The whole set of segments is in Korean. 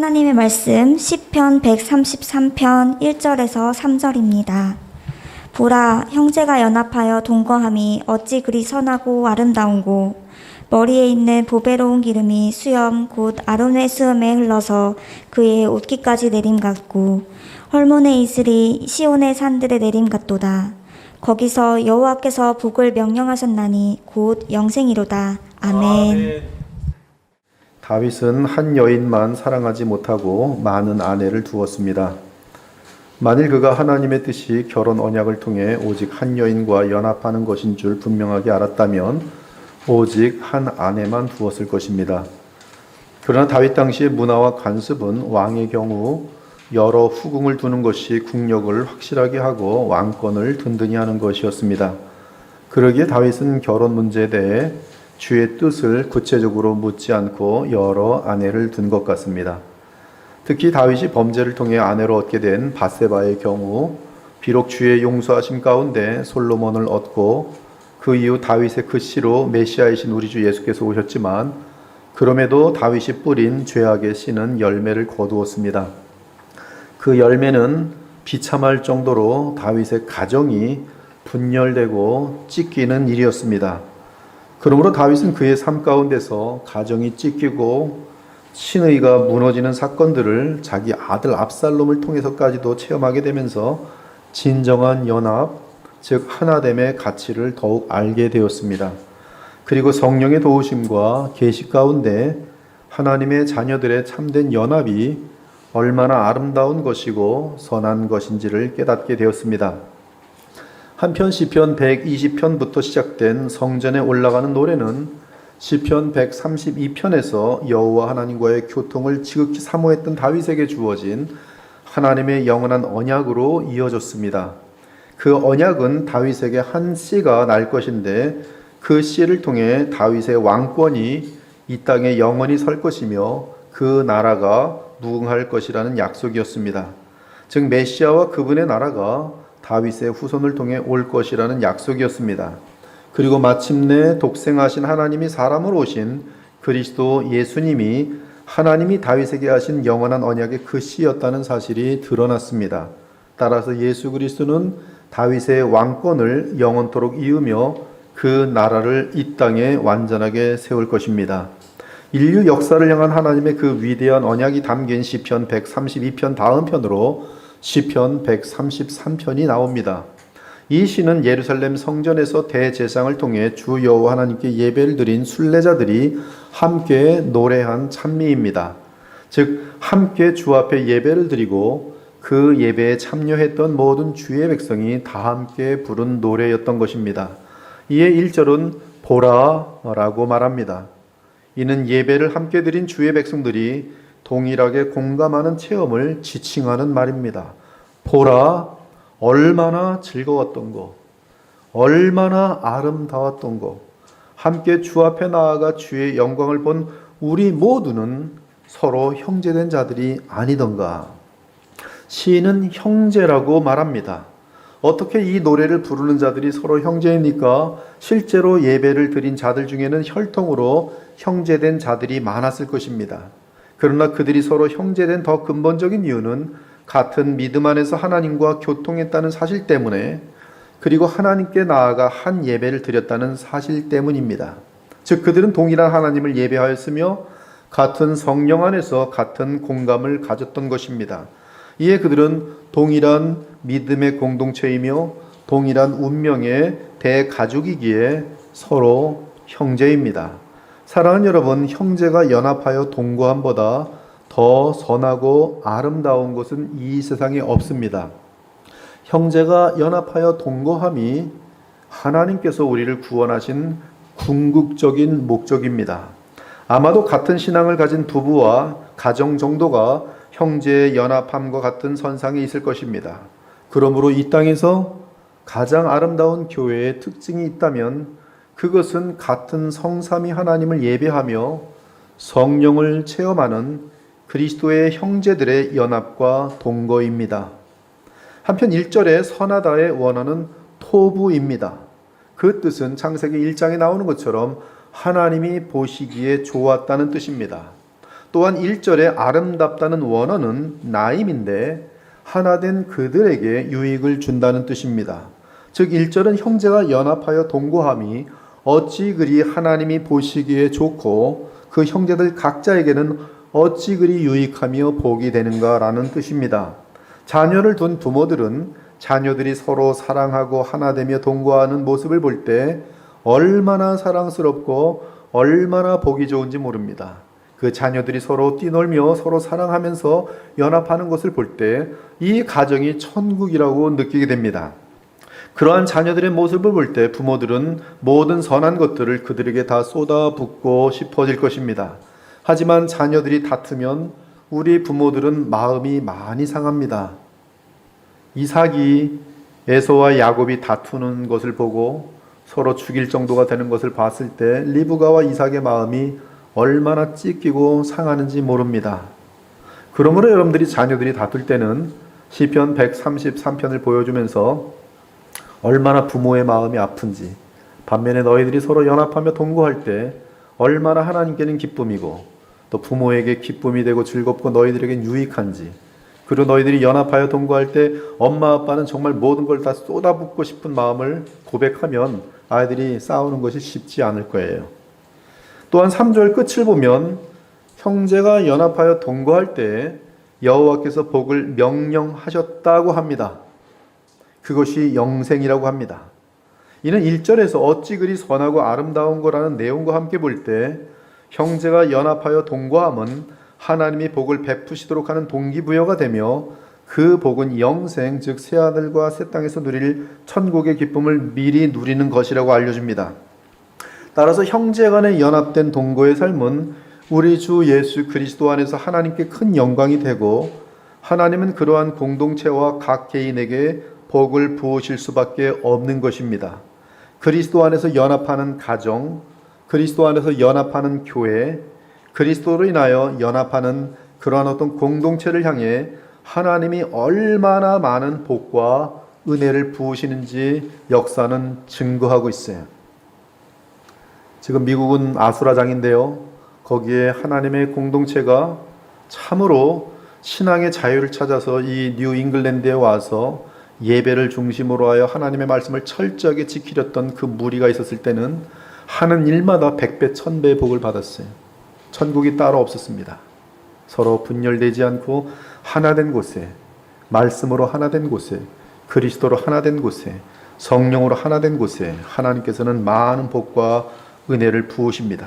하나님의 말씀 시편 133편 1절에서 3절입니다. 보라, 형제가 연합하여 동거함이 어찌 그리 선하고 아름다운고, 머리에 있는 보배로운 기름이 수염 곧 아론의 수염에 흘러서 그의 옷깃까지 내림 같고, 헐몬의 이슬이 시온의 산들의 내림 같도다. 거기서 여호와께서 복을 명령하셨나니 곧 영생이로다. 아멘. 다윗은 한 여인만 사랑하지 못하고 많은 아내를 두었습니다. 만일 그가 하나님의 뜻이 결혼 언약을 통해 오직 한 여인과 연합하는 것인 줄 분명하게 알았다면 오직 한 아내만 두었을 것입니다. 그러나 다윗 당시의 문화와 관습은 왕의 경우 여러 후궁을 두는 것이 국력을 확실하게 하고 왕권을 든든히 하는 것이었습니다. 그러기에 다윗은 결혼 문제에 대해 주의 뜻을 구체적으로 묻지 않고 여러 아내를 둔 것 같습니다. 특히 다윗이 범죄를 통해 아내로 얻게 된 바세바의 경우 비록 주의 용서하심 가운데 솔로몬을 얻고 그 이후 다윗의 그 씨로 메시아이신 우리 주 예수께서 오셨지만 그럼에도 다윗이 뿌린 죄악의 씨는 열매를 거두었습니다. 그 열매는 비참할 정도로 다윗의 가정이 분열되고 찢기는 일이었습니다. 그러므로 다윗은 그의 삶 가운데서 가정이 찢기고 신의가 무너지는 사건들을 자기 아들 압살롬을 통해서까지도 체험하게 되면서 진정한 연합, 즉 하나됨의 가치를 더욱 알게 되었습니다. 그리고 성령의 도우심과 계시 가운데 하나님의 자녀들의 참된 연합이 얼마나 아름다운 것이고 선한 것인지를 깨닫게 되었습니다. 한편 시편 120편부터 시작된 성전에 올라가는 노래는 시편 132편에서 여호와 하나님과의 교통을 지극히 사모했던 다윗에게 주어진 하나님의 영원한 언약으로 이어졌습니다. 그 언약은 다윗에게 한 씨가 날 것인데 그 씨를 통해 다윗의 왕권이 이 땅에 영원히 설 것이며 그 나라가 무궁할 것이라는 약속이었습니다. 즉 메시아와 그분의 나라가 다윗의 후손을 통해 올 것이라는 약속이었습니다. 그리고 마침내 독생하신 하나님이 사람으로 오신 그리스도 예수님이 하나님이 다윗에게 하신 영원한 언약의 그 씨였다는 사실이 드러났습니다. 따라서 예수 그리스도는 다윗의 왕권을 영원토록 이으며 그 나라를 이 땅에 완전하게 세울 것입니다. 인류 역사를 향한 하나님의 그 위대한 언약이 담긴 시편 132편 다음 편으로 시편 133편이 나옵니다. 이 시는 예루살렘 성전에서 대제사장을 통해 주 여호와 하나님께 예배를 드린 순례자들이 함께 노래한 찬미입니다. 즉 함께 주 앞에 예배를 드리고 그 예배에 참여했던 모든 주의 백성이 다 함께 부른 노래였던 것입니다. 이에 1절은 보라라고 말합니다. 이는 예배를 함께 드린 주의 백성들이 동일하게 공감하는 체험을 지칭하는 말입니다. 보라, 얼마나 즐거웠던 거, 얼마나 아름다웠던 거, 함께 주 앞에 나아가 주의 영광을 본 우리 모두는 서로 형제된 자들이 아니던가. 시인은 형제라고 말합니다. 어떻게 이 노래를 부르는 자들이 서로 형제입니까? 실제로 예배를 드린 자들 중에는 혈통으로 형제된 자들이 많았을 것입니다. 그러나 그들이 서로 형제된 더 근본적인 이유는 같은 믿음 안에서 하나님과 교통했다는 사실 때문에 그리고 하나님께 나아가 한 예배를 드렸다는 사실 때문입니다. 즉 그들은 동일한 하나님을 예배하였으며 같은 성령 안에서 같은 공감을 가졌던 것입니다. 이에 그들은 동일한 믿음의 공동체이며 동일한 운명의 대가족이기에 서로 형제입니다. 사랑하는 여러분, 형제가 연합하여 동거함보다 더 선하고 아름다운 것은 이 세상에 없습니다. 형제가 연합하여 동거함이 하나님께서 우리를 구원하신 궁극적인 목적입니다. 아마도 같은 신앙을 가진 부부와 가정 정도가 형제의 연합함과 같은 선상에 있을 것입니다. 그러므로 이 땅에서 가장 아름다운 교회의 특징이 있다면 그것은 같은 성삼위 하나님을 예배하며 성령을 체험하는 그리스도의 형제들의 연합과 동거입니다. 한편 1절의 선하다의 원어는 토부입니다. 그 뜻은 창세기 1장에 나오는 것처럼 하나님이 보시기에 좋았다는 뜻입니다. 또한 1절에 아름답다는 원어는 나임인데 하나된 그들에게 유익을 준다는 뜻입니다. 즉 1절은 형제가 연합하여 동거함이 어찌 그리 하나님이 보시기에 좋고 그 형제들 각자에게는 어찌 그리 유익하며 복이 되는가라는 뜻입니다. 자녀를 둔 부모들은 자녀들이 서로 사랑하고 하나되며 동거하는 모습을 볼 때 얼마나 사랑스럽고 얼마나 복이 좋은지 모릅니다. 그 자녀들이 서로 뛰놀며 서로 사랑하면서 연합하는 것을 볼 때 이 가정이 천국이라고 느끼게 됩니다. 그러한 자녀들의 모습을 볼 때 부모들은 모든 선한 것들을 그들에게 다 쏟아붓고 싶어질 것입니다. 하지만 자녀들이 다투면 우리 부모들은 마음이 많이 상합니다. 이삭이 에서와 야곱이 다투는 것을 보고 서로 죽일 정도가 되는 것을 봤을 때 리브가와 이삭의 마음이 얼마나 찢기고 상하는지 모릅니다. 그러므로 여러분들이 자녀들이 다툴 때는 시편 133편을 보여주면서 얼마나 부모의 마음이 아픈지, 반면에 너희들이 서로 연합하며 동거할 때 얼마나 하나님께는 기쁨이고 또 부모에게 기쁨이 되고 즐겁고 너희들에겐 유익한지, 그리고 너희들이 연합하여 동거할 때 엄마 아빠는 정말 모든 걸 다 쏟아붓고 싶은 마음을 고백하면 아이들이 싸우는 것이 쉽지 않을 거예요. 또한 3절 끝을 보면 형제가 연합하여 동거할 때 여호와께서 복을 명령하셨다고 합니다. 그것이 영생이라고 합니다. 이는 1절에서 어찌 그리 선하고 아름다운 거라는 내용과 함께 볼 때 형제가 연합하여 동거함은 하나님이 복을 베푸시도록 하는 동기부여가 되며 그 복은 영생, 즉 새하늘과 새 땅에서 누릴 천국의 기쁨을 미리 누리는 것이라고 알려줍니다. 따라서 형제간에 연합된 동거의 삶은 우리 주 예수 그리스도 안에서 하나님께 큰 영광이 되고 하나님은 그러한 공동체와 각 개인에게 복을 부으실 수밖에 없는 것입니다. 그리스도 안에서 연합하는 가정, 그리스도 안에서 연합하는 교회, 그리스도로 인하여 연합하는 그러한 어떤 공동체를 향해 하나님이 얼마나 많은 복과 은혜를 부으시는지 역사는 증거하고 있어요. 지금 미국은 아수라장인데요. 거기에 하나님의 공동체가 참으로 신앙의 자유를 찾아서 이 뉴 잉글랜드에 와서 예배를 중심으로 하여 하나님의 말씀을 철저하게 지키렸던 그 무리가 있었을 때는 하는 일마다 100배, 1000배의 복을 받았어요. 천국이 따로 없었습니다. 서로 분열되지 않고 하나된 곳에, 말씀으로 하나된 곳에, 그리스도로 하나된 곳에, 성령으로 하나된 곳에 하나님께서는 많은 복과 은혜를 부으십니다.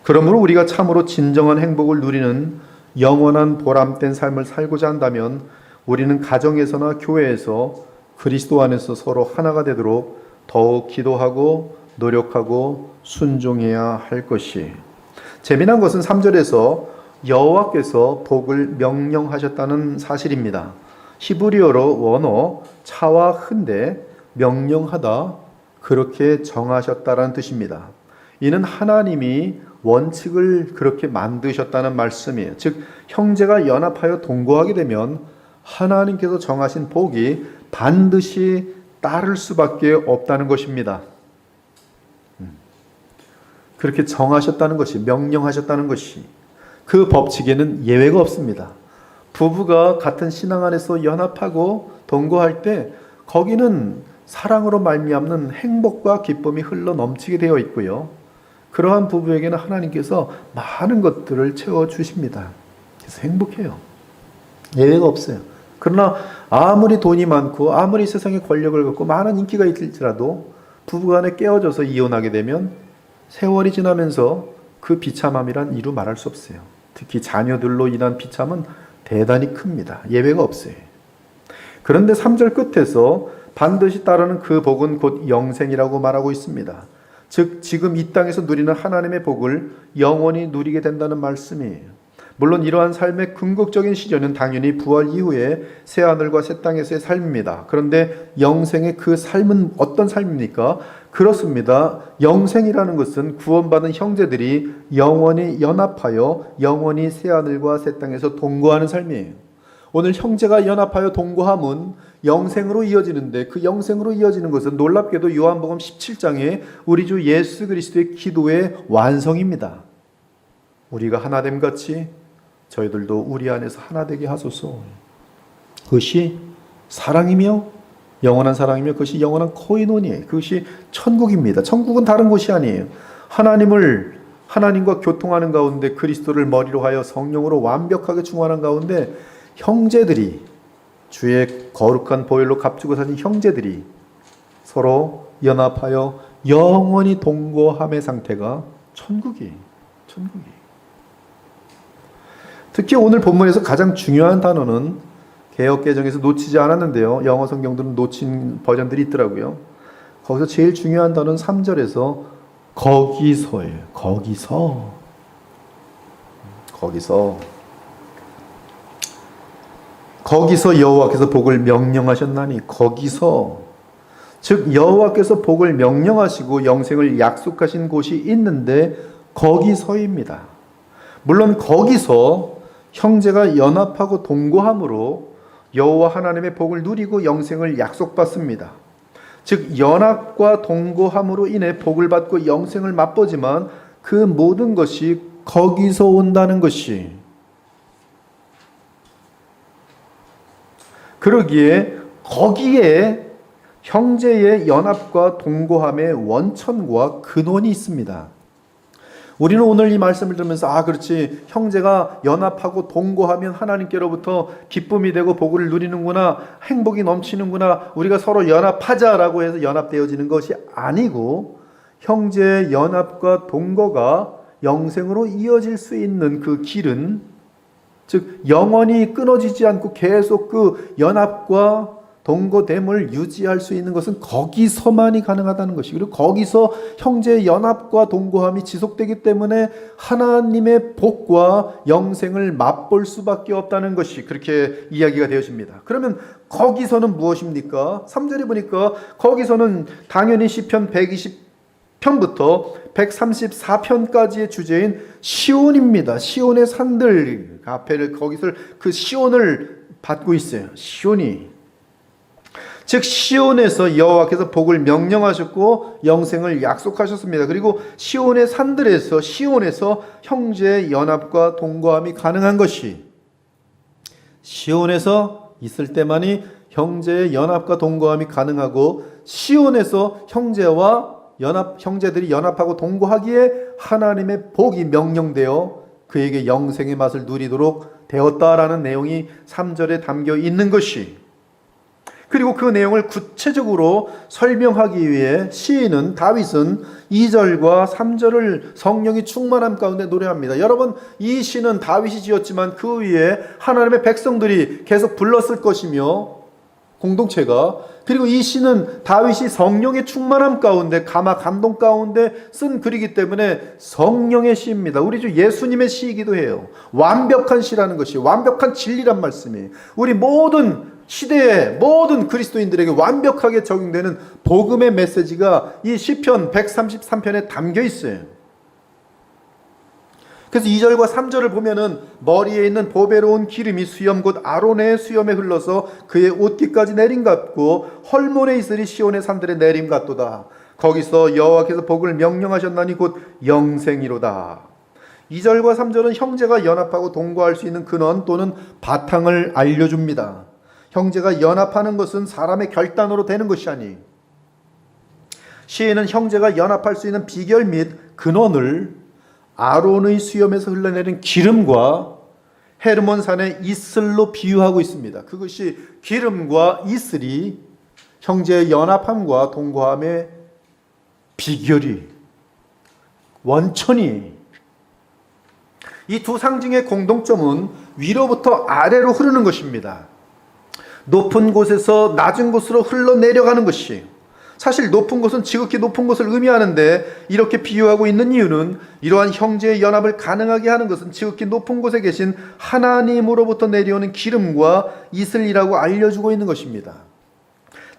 그러므로 우리가 참으로 진정한 행복을 누리는 영원한 보람된 삶을 살고자 한다면 우리는 가정에서나 교회에서 그리스도 안에서 서로 하나가 되도록 더욱 기도하고 노력하고 순종해야 할 것이. 재미난 것은 3절에서 여호와께서 복을 명령하셨다는 사실입니다. 히브리어로 원어 차와 흔데 명령하다, 그렇게 정하셨다라는 뜻입니다. 이는 하나님이 원칙을 그렇게 만드셨다는 말씀이에요. 즉 형제가 연합하여 동거하게 되면 하나님께서 정하신 복이 반드시 따를 수밖에 없다는 것입니다. 그렇게 정하셨다는 것이, 명령하셨다는 것이, 그 법칙에는 예외가 없습니다. 부부가 같은 신앙 안에서 연합하고 동거할 때 거기는 사랑으로 말미암는 행복과 기쁨이 흘러 넘치게 되어 있고요. 그러한 부부에게는 하나님께서 많은 것들을 채워주십니다. 그래서 행복해요. 예외가 없어요. 그러나 아무리 돈이 많고 아무리 세상에 권력을 갖고 많은 인기가 있을지라도 부부간에 깨어져서 이혼하게 되면 세월이 지나면서 그 비참함이란 이루 말할 수 없어요. 특히 자녀들로 인한 비참은 대단히 큽니다. 예외가 없어요. 그런데 3절 끝에서 반드시 따르는 그 복은 곧 영생이라고 말하고 있습니다. 즉 지금 이 땅에서 누리는 하나님의 복을 영원히 누리게 된다는 말씀이에요. 물론 이러한 삶의 궁극적인 시전은 당연히 부활 이후에 새하늘과 새 땅에서의 삶입니다. 그런데 영생의 그 삶은 어떤 삶입니까? 그렇습니다. 영생이라는 것은 구원받은 형제들이 영원히 연합하여 영원히 새하늘과 새 땅에서 동거하는 삶이에요. 오늘 형제가 연합하여 동거함은 영생으로 이어지는데 그 영생으로 이어지는 것은 놀랍게도 요한복음 17장에 우리 주 예수 그리스도의 기도의 완성입니다. 우리가 하나됨 같이 저희들도 우리 안에서 하나 되게 하소서. 그것이 사랑이며 영원한 사랑이며 그것이 영원한 코이노니에요. 그것이 천국입니다. 천국은 다른 곳이 아니에요. 하나님과 교통하는 가운데 그리스도를 머리로 하여 성령으로 완벽하게 충만한 가운데 형제들이 주의 거룩한 보혈로 값주고 사신 형제들이 서로 연합하여 영원히 동거함의 상태가 천국이에요. 천국이에요. 특히 오늘 본문에서 가장 중요한 단어는 개역개정에서 놓치지 않았는데요. 영어 성경들은 놓친 버전들이 있더라고요. 거기서 제일 중요한 단어는 3절에서 거기서예요. 거기서. 거기서 여호와께서 복을 명령하셨나니 거기서 즉 여호와께서 복을 명령하시고 영생을 약속하신 곳이 있는데 거기서입니다. 물론 거기서 형제가 연합하고 동거함으로 여호와 하나님의 복을 누리고 영생을 약속받습니다. 즉 연합과 동거함으로 인해 복을 받고 영생을 맛보지만 그 모든 것이 거기서 온다는 것이, 그러기에 거기에 형제의 연합과 동거함의 원천과 근원이 있습니다. 우리는 오늘 이 말씀을 들으면서 그렇지, 형제가 연합하고 동거하면 하나님께로부터 기쁨이 되고 복을 누리는구나, 행복이 넘치는구나, 우리가 서로 연합하자라고 해서 연합되어지는 것이 아니고, 형제의 연합과 동거가 영생으로 이어질 수 있는 그 길은, 즉 영원히 끊어지지 않고 계속 그 연합과 동거됨을 유지할 수 있는 것은 거기서만이 가능하다는 것이, 그리고 거기서 형제의 연합과 동거함이 지속되기 때문에 하나님의 복과 영생을 맛볼 수밖에 없다는 것이 그렇게 이야기가 되어집니다. 그러면 거기서는 무엇입니까? 3절에 보니까 거기서는 당연히 시편 120편부터 134편까지의 주제인 시온입니다. 시온의 산들 앞에를, 거기서 그 시온을 받고 있어요. 시온이, 즉 시온에서 여호와께서 복을 명령하셨고 영생을 약속하셨습니다. 그리고 시온의 산들에서, 시온에서 형제의 연합과 동거함이 가능한 것이, 시온에서 있을 때만이 형제의 연합과 동거함이 가능하고, 시온에서 형제들이 연합하고 동거하기에 하나님의 복이 명령되어 그에게 영생의 맛을 누리도록 되었다라는 내용이 3절에 담겨 있는 것이, 그리고 그 내용을 구체적으로 설명하기 위해 시인은, 다윗은 2절과 3절을 성령이 충만함 가운데 노래합니다. 여러분, 이 시는 다윗이 지었지만 그 위에 하나님의 백성들이 계속 불렀을 것이며, 공동체가, 그리고 이 시는 다윗이 성령의 충만함 가운데, 감동 가운데 쓴 글이기 때문에 성령의 시입니다. 우리 주 예수님의 시이기도 해요. 완벽한 시라는 것이, 완벽한 진리란 말씀이에요. 우리 모든 시대의 모든 그리스도인들에게 완벽하게 적용되는 복음의 메시지가 이 시편 133편에 담겨 있어요. 그래서 2절과 3절을 보면은 머리에 있는 보배로운 기름이 수염 곧 아론의 수염에 흘러서 그의 옷깃까지 내림 같고 헐몬에 있으리 시온의 산들에 내림 같도다. 거기서 여호와께서 복을 명령하셨나니 곧 영생이로다. 2절과 3절은 형제가 연합하고 동거할 수 있는 근원 또는 바탕을 알려줍니다. 형제가 연합하는 것은 사람의 결단으로 되는 것이 아니, 시인은 형제가 연합할 수 있는 비결 및 근원을 아론의 수염에서 흘러내린 기름과 헤르몬산의 이슬로 비유하고 있습니다. 그것이, 기름과 이슬이 형제의 연합함과 동거함의 비결이, 원천이, 이 두 상징의 공동점은 위로부터 아래로 흐르는 것입니다. 높은 곳에서 낮은 곳으로 흘러내려가는 것이, 사실 높은 곳은 지극히 높은 곳을 의미하는데 이렇게 비유하고 있는 이유는, 이러한 형제의 연합을 가능하게 하는 것은 지극히 높은 곳에 계신 하나님으로부터 내려오는 기름과 이슬이라고 알려주고 있는 것입니다.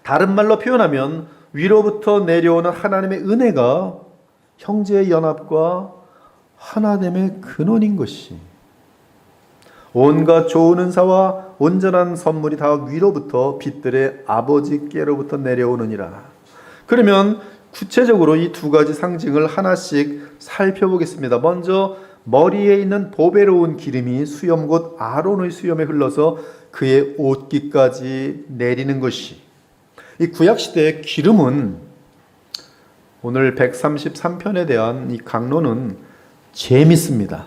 다른 말로 표현하면 위로부터 내려오는 하나님의 은혜가 형제의 연합과 하나됨의 근원인 것이, 온갖 좋은 은사와 온전한 선물이 다 위로부터 빛들의 아버지께로부터 내려오느니라. 그러면 구체적으로 이 두 가지 상징을 하나씩 살펴보겠습니다. 먼저 머리에 있는 보배로운 기름이 수염 곧 아론의 수염에 흘러서 그의 옷깃까지 내리는 것이. 이 구약시대의 기름은 오늘 133편에 대한 이 강론은 재밌습니다.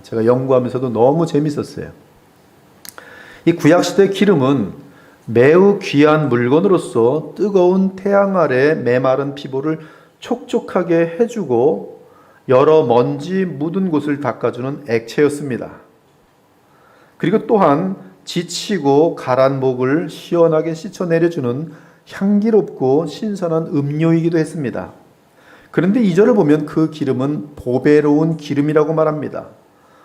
제가 연구하면서도 너무 재밌었어요. 이 구약시대의 기름은 매우 귀한 물건으로서 뜨거운 태양 아래 메마른 피부를 촉촉하게 해주고 여러 먼지 묻은 곳을 닦아주는 액체였습니다. 그리고 또한 지치고 가란 목을 시원하게 씻어내려주는 향기롭고 신선한 음료이기도 했습니다. 그런데 2절을 보면 그 기름은 보배로운 기름이라고 말합니다.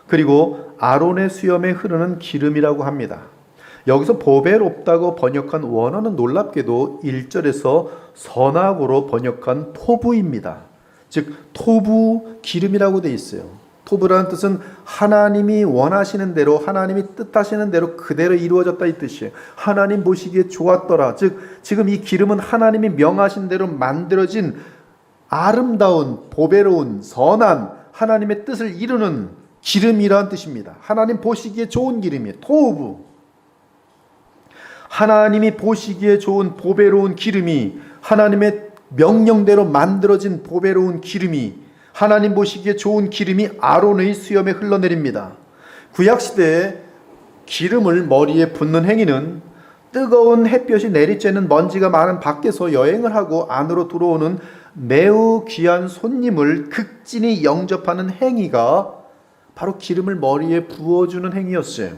그리고 아론의 수염에 흐르는 기름이라고 합니다. 여기서 보배롭다고 번역한 원어는 놀랍게도 1절에서 선악으로 번역한 토부입니다. 즉 토부 기름이라고 되어 있어요. 토부라는 뜻은 하나님이 원하시는 대로, 하나님이 뜻하시는 대로 그대로 이루어졌다 이 뜻이에요. 하나님 보시기에 좋았더라. 즉 지금 이 기름은 하나님이 명하신 대로 만들어진 아름다운 보배로운 선한 하나님의 뜻을 이루는 기름이라는 뜻입니다. 하나님 보시기에 좋은 기름이에요. 토부. 하나님이 보시기에 좋은 보배로운 기름이, 하나님의 명령대로 만들어진 보배로운 기름이, 하나님 보시기에 좋은 기름이 아론의 수염에 흘러내립니다. 구약시대에 기름을 머리에 붓는 행위는 뜨거운 햇볕이 내리쬐는 먼지가 많은 밖에서 여행을 하고 안으로 들어오는 매우 귀한 손님을 극진히 영접하는 행위가 바로 기름을 머리에 부어주는 행위였어요.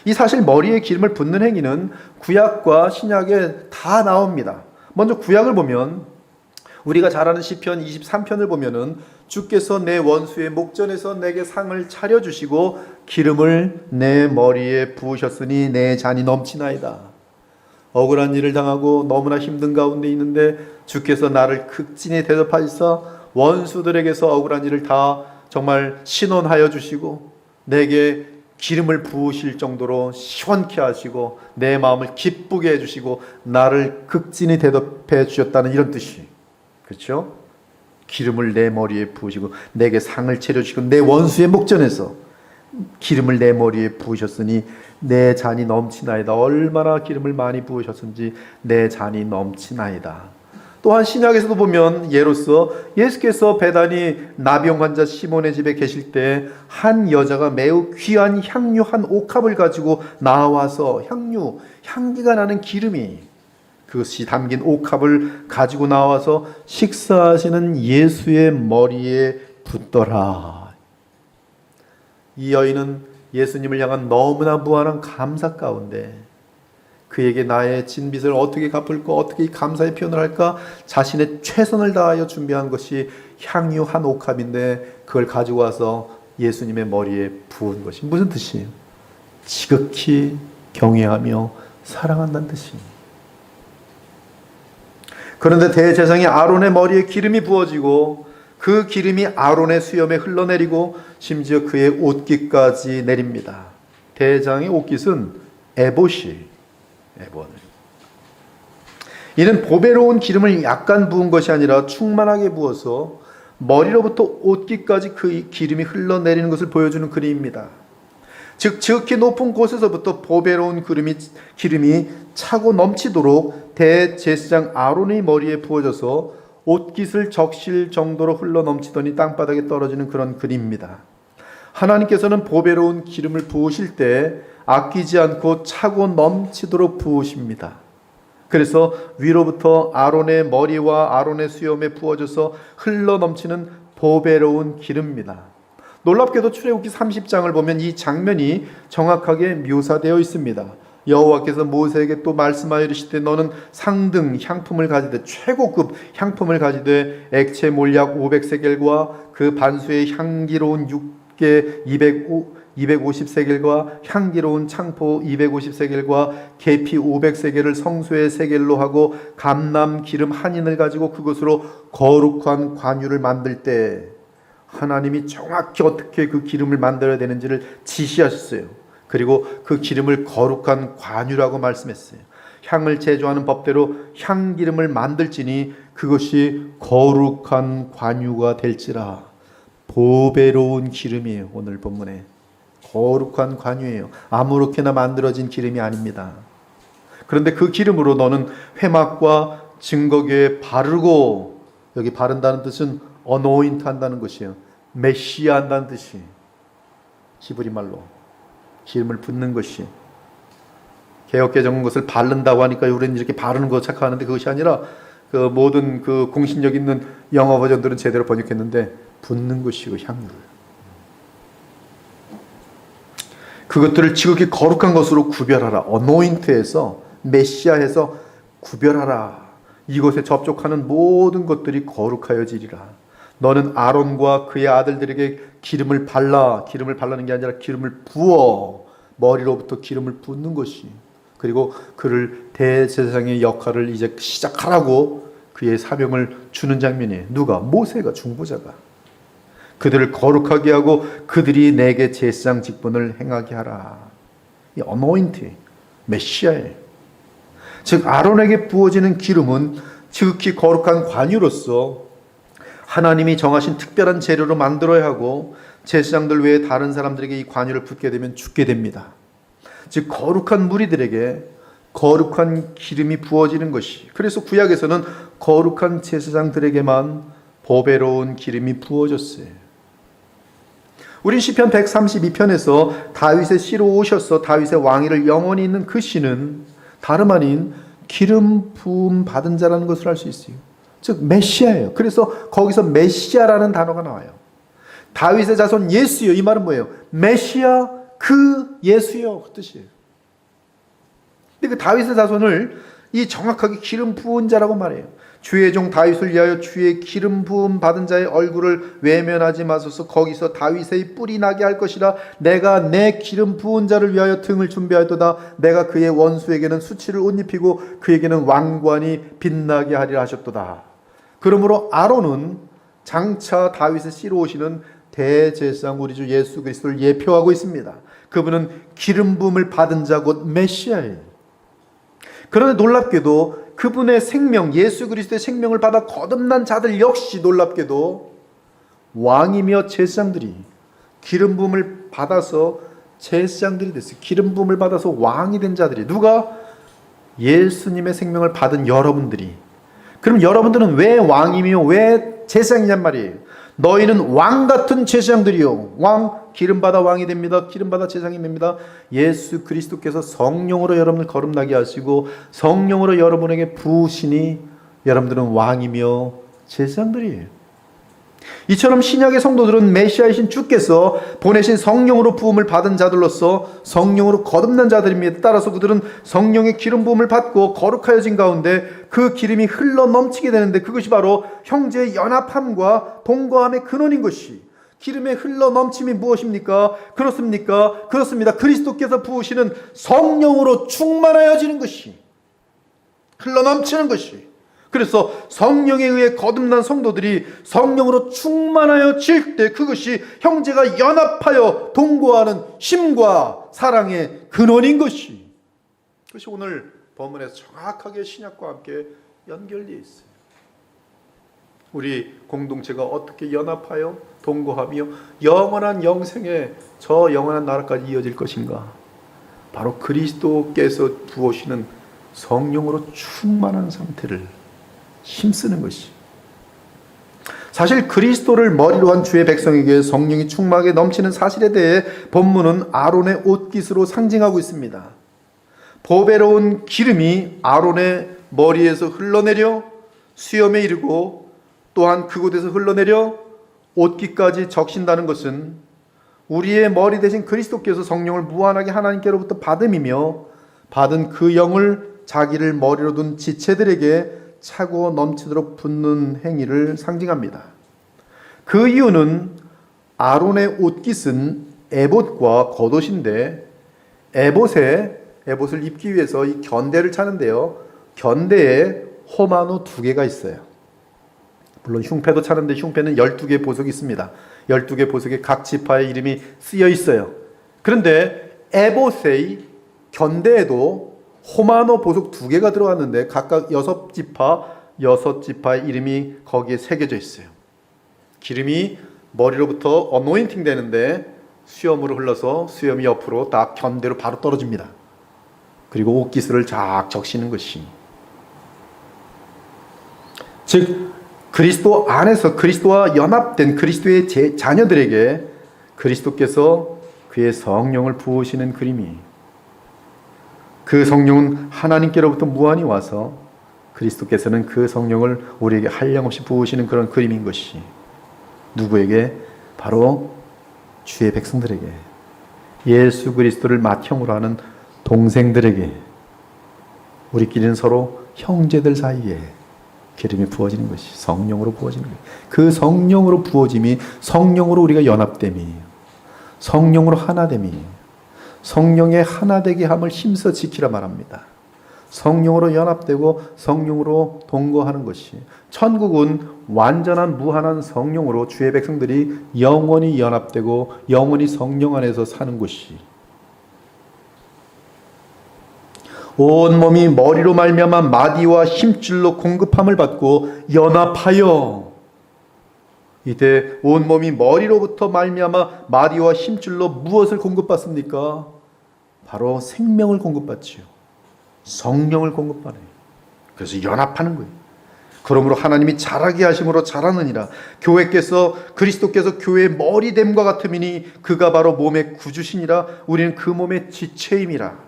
이 사실 머리에 기름을 붓는 행위는 구약과 신약에 다 나옵니다. 먼저 구약을 보면 우리가 잘 아는 시편 23편을 보면은 주께서 내 원수의 목전에서 내게 상을 차려주시고 기름을 내 머리에 부으셨으니 내 잔이 넘치나이다. 억울한 일을 당하고 너무나 힘든 가운데 있는데 주께서 나를 극진히 대접하시사 원수들에게서 억울한 일을 다 정말 신원하여 주시고 내게 기름을 부으실 정도로 시원케 하시고 내 마음을 기쁘게 해주시고 나를 극진히 대접해 주셨다는 이런 뜻이, 그렇죠? 기름을 내 머리에 부으시고 내게 상을 차려주시고 내 원수의 목전에서 기름을 내 머리에 부으셨으니 내 잔이 넘치나이다. 얼마나 기름을 많이 부으셨은지 내 잔이 넘치나이다. 또한 신약에서도 보면 예로서 예수께서 베다니 나병 환자 시몬의 집에 계실 때 한 여자가 매우 귀한 향유 한 옥합을 가지고 나와서 향기가 나는 기름이 그것이 담긴 옥합을 가지고 나와서 식사하시는 예수의 머리에 붓더라. 이 여인은 예수님을 향한 너무나 무한한 감사 가운데 그에게 나의 진빚을 어떻게 갚을까, 어떻게 감사의 표현을 할까 자신의 최선을 다하여 준비한 것이 향유 한 옥합인데 그걸 가지고 와서 예수님의 머리에 부은 것이 무슨 뜻이에요? 지극히 경외하며 사랑한다는 뜻입니다. 그런데 대제사장이 아론의 머리에 기름이 부어지고 그 기름이 아론의 수염에 흘러내리고 심지어 그의 옷깃까지 내립니다. 대제사장의 옷깃은 에봇이 이는 보배로운 기름을 약간 부은 것이 아니라 충만하게 부어서 머리로부터 옷깃까지 그 기름이 흘러내리는 것을 보여주는 그림입니다. 즉 지극히 높은 곳에서부터 보배로운 기름이 차고 넘치도록 대제사장 아론의 머리에 부어져서 옷깃을 적실 정도로 흘러넘치더니 땅바닥에 떨어지는 그런 그림입니다. 하나님께서는 보배로운 기름을 부으실 때 아끼지 않고 차고 넘치도록 부으십니다. 그래서 위로부터 아론의 머리와 아론의 수염에 부어져서 흘러넘치는 보배로운 기름입니다. 놀랍게도 출애굽기 30장을 보면 이 장면이 정확하게 묘사되어 있습니다. 여호와께서 모세에게 또 말씀하여 이르시되 너는 상등 향품을 가지되 최고급 향품을 가지되 액체 몰약 500세겔과 그 반수의 향기로운 육개 250세겔과 향기로운 창포 250세겔과 계피 500세겔을 성소의 세겔로 하고 감람 기름 한 인을 가지고 그것으로 거룩한 관유를 만들 때 하나님이 정확히 어떻게 그 기름을 만들어야 되는지를 지시하셨어요. 그리고 그 기름을 거룩한 관유라고 말씀했어요. 향을 제조하는 법대로 향기름을 만들지니 그것이 거룩한 관유가 될지라. 보배로운 기름이에요. 오늘 본문에 거룩한 관유예요. 아무렇게나 만들어진 기름이 아닙니다. 그런데 그 기름으로 너는 회막과 증거궤에 바르고, 여기 바른다는 뜻은 어노인트 한다는 것이에요. 메시아 한다는 뜻이, 히브리 말로 기름을 붓는 것이. 개역에 적은 것을 바른다고 하니까 우리는 이렇게 바르는 거 착각하는데 그것이 아니라 그 모든 그 공신력 있는 영어 버전들은 제대로 번역했는데 붓는 것이고, 향유를. 그것들을 지극히 거룩한 것으로 구별하라. 어노인트에서, 메시아에서 구별하라. 이곳에 접촉하는 모든 것들이 거룩하여지리라. 너는 아론과 그의 아들들에게 기름을 발라, 기름을 발라는 게 아니라 기름을 부어, 머리로부터 기름을 붓는 것이, 그리고 그를 대제사장의 역할을 이제 시작하라고 그의 사명을 주는 장면이에요. 누가? 모세가, 중보자가. 그들을 거룩하게 하고 그들이 내게 제사장 직분을 행하게 하라. 이 어노인트, 메시아예요. 즉 아론에게 부어지는 기름은 지극히 거룩한 관유로서 하나님이 정하신 특별한 재료로 만들어야 하고, 제사장들 외에 다른 사람들에게 이 관유를 붓게 되면 죽게 됩니다. 즉 거룩한 무리들에게 거룩한 기름이 부어지는 것이, 그래서 구약에서는 거룩한 제사장들에게만 보배로운 기름이 부어졌어요. 우린 시편 132편에서 다윗의 씨로 오셔서 다윗의 왕위를 영원히 잇는 그 씨는 다름 아닌 기름 부음 받은 자라는 것을 알 수 있어요. 즉 메시아예요. 그래서 거기서 메시아라는 단어가 나와요. 다윗의 자손 예수요. 이 말은 뭐예요? 메시아, 그 예수요, 그 뜻이에요. 근데 그 다윗의 자손을 이 정확하게 기름 부은 자라고 말해요. 주의 종 다윗을 위하여 주의 기름 부음 받은 자의 얼굴을 외면하지 마소서. 거기서 다윗의 뿔이 나게 할 것이라. 내가 내 기름 부은 자를 위하여 등을 준비하였도다. 내가 그의 원수에게는 수치를 옷 입히고 그에게는 왕관이 빛나게 하리라 하셨도다. 그러므로 아론은 장차 다윗의 씨로 오시는 대제사장 우리 주 예수 그리스도를 예표하고 있습니다. 그분은 기름 부음을 받은 자 곧 메시아예요. 그런데 놀랍게도 그분의 생명, 예수 그리스도의 생명을 받아 거듭난 자들 역시 놀랍게도 왕이며 제사장들이 기름 부음을 받아서 제사장들이 됐어요. 기름 부음을 받아서 왕이 된 자들이. 누가? 예수님의 생명을 받은 여러분들이. 그럼 여러분들은 왜 왕이며 왜 제사장이냔 말이에요. 너희는 왕 같은 제사장들이요. 왕, 기름 받아 왕이 됩니다. 기름 받아 제사장이 됩니다. 예수 그리스도께서 성령으로 여러분을 거듭나게 하시고 성령으로 여러분에게 부으시니 여러분들은 왕이며 제사장들이에요. 이처럼 신약의 성도들은 메시아이신 주께서 보내신 성령으로 부음을 받은 자들로서 성령으로 거듭난 자들입니다. 따라서 그들은 성령의 기름 부음을 받고 거룩하여진 가운데 그 기름이 흘러 넘치게 되는데, 그것이 바로 형제의 연합함과 동거함의 근원인 것이, 기름의 흘러 넘침이 무엇입니까? 그렇습니까? 그렇습니다. 그리스도께서 부으시는 성령으로 충만하여지는 것이, 흘러 넘치는 것이. 그래서 성령에 의해 거듭난 성도들이 성령으로 충만하여질 때 그것이 형제가 연합하여 동거하는 힘과 사랑의 근원인 것이, 그것이 오늘 본문에서 정확하게 신약과 함께 연결되어 있어요. 우리 공동체가 어떻게 연합하여 동거하며 영원한 영생에 저 영원한 나라까지 이어질 것인가? 바로 그리스도께서 부으시는 성령으로 충만한 상태를 힘쓰는 것이. 사실 그리스도를 머리로 한 주의 백성에게 성령이 충만하게 넘치는 사실에 대해 본문은 아론의 옷깃으로 상징하고 있습니다. 보배로운 기름이 아론의 머리에서 흘러내려 수염에 이르고 또한 그곳에서 흘러내려 옷깃까지 적신다는 것은 우리의 머리 대신 그리스도께서 성령을 무한하게 하나님께로부터 받음이며 받은 그 영을 자기를 머리로 둔 지체들에게 차고 넘치도록 붓는 행위를 상징합니다. 그 이유는 아론의 옷깃은 에봇과 겉옷인데, 에봇을 입기 위해서 이 견대를 차는데요, 견대에 호마노 2개가 있어요. 물론 흉패도 차는데 흉패는 12개의 보석이 있습니다. 12개 보석에 각 지파의 이름이 쓰여 있어요. 그런데 에봇의 견대에도 호마노 보석 2개가 들어갔는데 각각 6지파의 이름이 거기에 새겨져 있어요. 기름이 머리로부터 어노인팅 되는데 수염으로 흘러서 수염이 옆으로 딱 견대로 바로 떨어집니다. 그리고 옷깃을 쫙 적시는 것이, 즉 그리스도 안에서 그리스도와 연합된 그리스도의 자녀들에게 그리스도께서 그의 성령을 부으시는 그림이, 그 성령은 하나님께로부터 무한히 와서 그리스도께서는 그 성령을 우리에게 한량없이 부으시는 그런 그림인 것이, 누구에게? 바로 주의 백성들에게, 예수 그리스도를 맏형으로 하는 동생들에게, 우리끼리는 서로 형제들 사이에 기름이 부어지는 것이, 성령으로 부어지는 것이, 그 성령으로 부어짐이, 성령으로 우리가 연합됨이, 성령으로 하나됨이, 성령의 하나되게 함을 힘써 지키라 말합니다. 성령으로 연합되고 성령으로 동거하는 것이, 천국은 완전한 무한한 성령으로 주의 백성들이 영원히 연합되고 영원히 성령 안에서 사는 곳이, 온몸이 머리로 말미암아 마디와 힘줄로 공급함을 받고 연합하여, 이때 온몸이 머리로부터 말미암아 마디와 힘줄로 무엇을 공급받습니까? 바로 생명을 공급받지요. 성령을 공급받아요. 그래서 연합하는 거예요. 그러므로 하나님이 자라게 하심으로 자라느니라. 그리스도께서 교회의 머리됨과 같음이니 그가 바로 몸의 구주시니라. 우리는 그 몸의 지체임이라.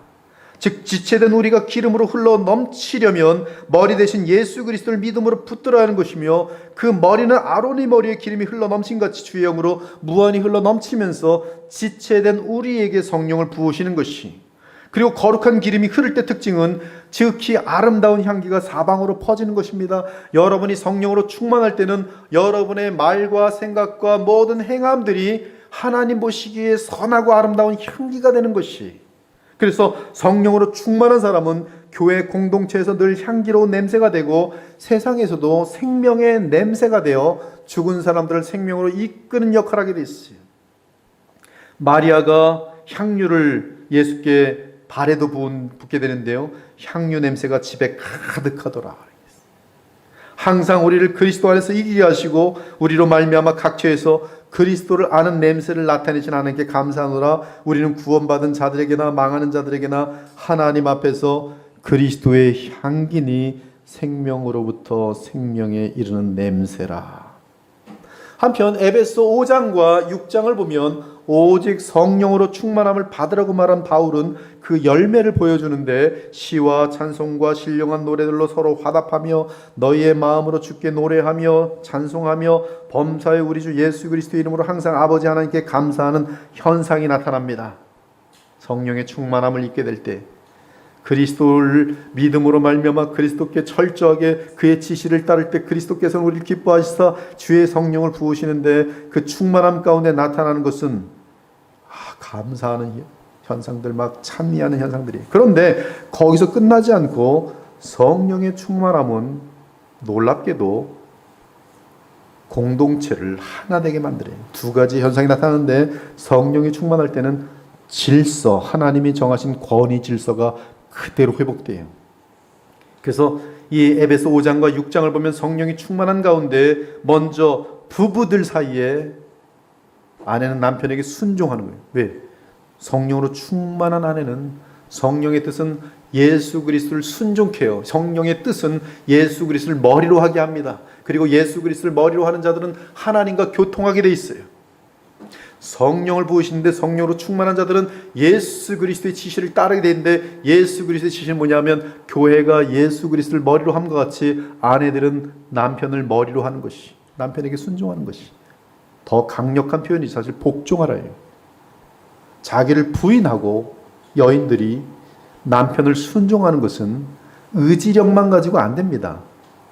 즉 지체된 우리가 기름으로 흘러 넘치려면 머리 대신 예수 그리스도를 믿음으로 붙들어야 하는 것이며, 그 머리는 아론의 머리에 기름이 흘러 넘친같이 주의 영으로 무한히 흘러 넘치면서 지체된 우리에게 성령을 부으시는 것이, 그리고 거룩한 기름이 흐를 때 특징은 지극히 아름다운 향기가 사방으로 퍼지는 것입니다. 여러분이 성령으로 충만할 때는 여러분의 말과 생각과 모든 행함들이 하나님 보시기에 선하고 아름다운 향기가 되는 것이, 그래서 성령으로 충만한 사람은 교회 공동체에서 늘 향기로운 냄새가 되고 세상에서도 생명의 냄새가 되어 죽은 사람들을 생명으로 이끄는 역할을 하게 됐어요. 마리아가 향유를 예수께 발에도 붓게 되는데요, 향유 냄새가 집에 가득하더라. 항상 우리를 그리스도 안에서 이기게 하시고 우리로 말미암아 각처에서 그리스도를 아는 냄새를 나타내신 하나님께 감사하노라. 우리는 구원받은 자들에게나 망하는 자들에게나 하나님 앞에서 그리스도의 향기니 생명으로부터 생명에 이르는 냄새라. 한편 에베소 5장과 6장을 보면 오직 성령으로 충만함을 받으라고 말한 바울은 그 열매를 보여주는데, 시와 찬송과 신령한 노래들로 서로 화답하며 너희의 마음으로 주께 노래하며 찬송하며 범사의 우리 주 예수 그리스도 이름으로 항상 아버지 하나님께 감사하는 현상이 나타납니다. 성령의 충만함을 입게 될 때, 그리스도를 믿음으로 말미암아 그리스도께 철저하게 그의 지시를 따를 때 그리스도께서는 우리를 기뻐하시사 주의 성령을 부으시는데, 그 충만함 가운데 나타나는 것은 감사하는 현상들, 막 찬미하는 현상들이. 그런데 거기서 끝나지 않고 성령의 충만함은 놀랍게도 공동체를 하나 되게 만들어요. 두 가지 현상이 나타나는데, 성령이 충만할 때는 질서, 하나님이 정하신 권위 질서가 그대로 회복돼요. 그래서 이 에베소 5장과 6장을 보면 성령이 충만한 가운데 먼저 부부들 사이에 아내는 남편에게 순종하는 거예요. 왜? 성령으로 충만한 아내는 성령의 뜻은 예수 그리스도를 순종케 해요. 성령의 뜻은 예수 그리스도를 머리로 하게 합니다. 그리고 예수 그리스도를 머리로 하는 자들은 하나님과 교통하게 돼 있어요. 성령을 부으시는데 성령으로 충만한 자들은 예수 그리스도의 지시를 따르게 되는데, 예수 그리스도의 지시는 뭐냐면 교회가 예수 그리스도를 머리로 함과 같이 아내들은 남편을 머리로 하는 것이, 남편에게 순종하는 것이, 더 강력한 표현이 사실 복종하라예요. 자기를 부인하고 여인들이 남편을 순종하는 것은 의지력만 가지고 안 됩니다.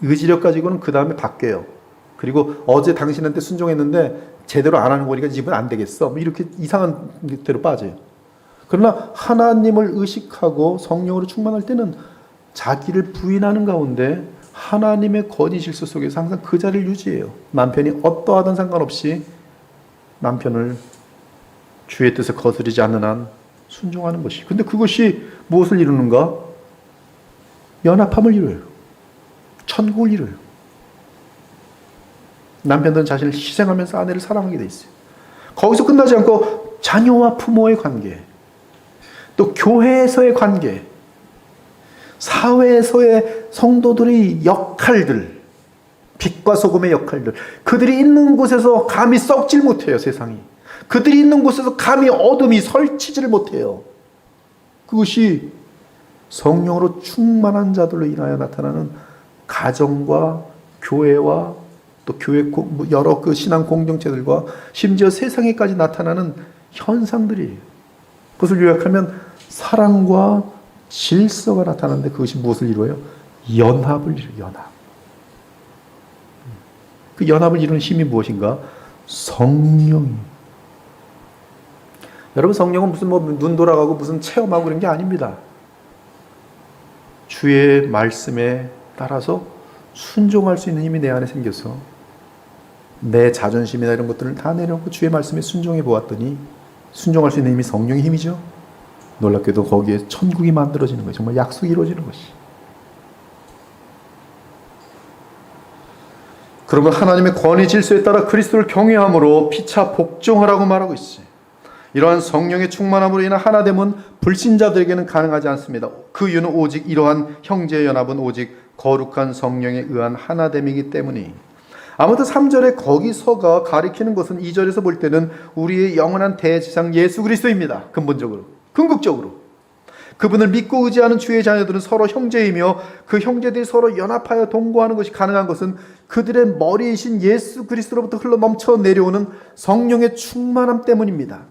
의지력 가지고는 그 다음에 바뀌어요. 그리고 어제 당신한테 순종했는데 제대로 안 하는 거니까 집은 안 되겠어, 이렇게 이상한 데로 빠져요. 그러나 하나님을 의식하고 성령으로 충만할 때는 자기를 부인하는 가운데 하나님의 권위 질서 속에서 항상 그 자리를 유지해요. 남편이 어떠하든 상관없이 남편을 주의 뜻을 거스르지 않는 한 순종하는 것이. 근데 그것이 무엇을 이루는가? 연합함을 이루어요. 천국을 이루어요. 남편들은 자신을 희생하면서 아내를 사랑하게 돼 있어요. 거기서 끝나지 않고 자녀와 부모의 관계, 또 교회에서의 관계, 사회에서의 성도들의 역할들, 빛과 소금의 역할들, 그들이 있는 곳에서 감히 썩질 못해요. 세상이 그들이 있는 곳에서 감히 어둠이 설치지를 못해요. 그것이 성령으로 충만한 자들로 인하여 나타나는 가정과 교회와 또 교회 여러 그 신앙 공동체들과 심지어 세상에까지 나타나는 현상들이에요. 그것을 요약하면 사랑과 질서가 나타나는데 그것이 무엇을 이루어요? 연합을 이루어요. 연합. 그 연합을 이루는 힘이 무엇인가? 성령이. 여러분, 성령은 무슨 눈 돌아가고 무슨 체험하고 그런 게 아닙니다. 주의 말씀에 따라서 순종할 수 있는 힘이 내 안에 생겨서 내 자존심이나 이런 것들을 다 내려놓고 주의 말씀에 순종해 보았더니 순종할 수 있는 힘이 성령의 힘이죠. 놀랍게도 거기에 천국이 만들어지는 거예요. 정말 약속이 이루어지는 것이. 그러면 하나님의 권위 질서에 따라 그리스도를 경외함으로 피차 복종하라고 말하고 있어요. 이러한 성령의 충만함으로 인한 하나됨은 불신자들에게는 가능하지 않습니다. 그 이유는 오직 이러한 형제의 연합은 오직 거룩한 성령에 의한 하나됨이기 때문이. 아무튼 3절에 거기서가 가리키는 것은 2절에서 볼 때는 우리의 영원한 대제사장 예수 그리스도입니다. 근본적으로, 궁극적으로. 그분을 믿고 의지하는 주의 자녀들은 서로 형제이며 그 형제들이 서로 연합하여 동거하는 것이 가능한 것은 그들의 머리이신 예수 그리스도로부터 흘러 넘쳐 내려오는 성령의 충만함 때문입니다.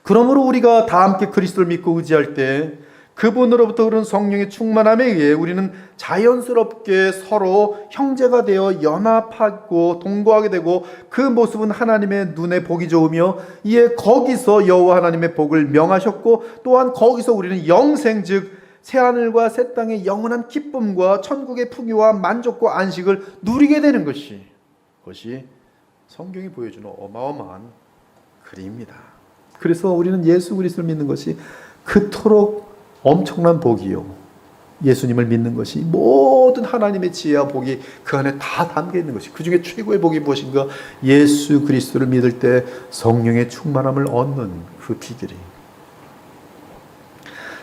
그러므로 우리가 다 함께 그리스도를 믿고 의지할 때 그분으로부터 흐르는 성령의 충만함에 의해 우리는 자연스럽게 서로 형제가 되어 연합하고 동거하게 되고 그 모습은 하나님의 눈에 보기 좋으며 이에 거기서 여호와 하나님의 복을 명하셨고 또한 거기서 우리는 영생 즉 새하늘과 새 땅의 영원한 기쁨과 천국의 풍요와 만족과 안식을 누리게 되는 그것이 성경이 보여주는 어마어마한 그림입니다. 그래서 우리는 예수 그리스도를 믿는 것이 그토록 엄청난 복이요. 예수님을 믿는 것이 모든 하나님의 지혜와 복이 그 안에 다 담겨 있는 것이 그 중에 최고의 복이 무엇인가? 예수 그리스도를 믿을 때 성령의 충만함을 얻는 그 비결이.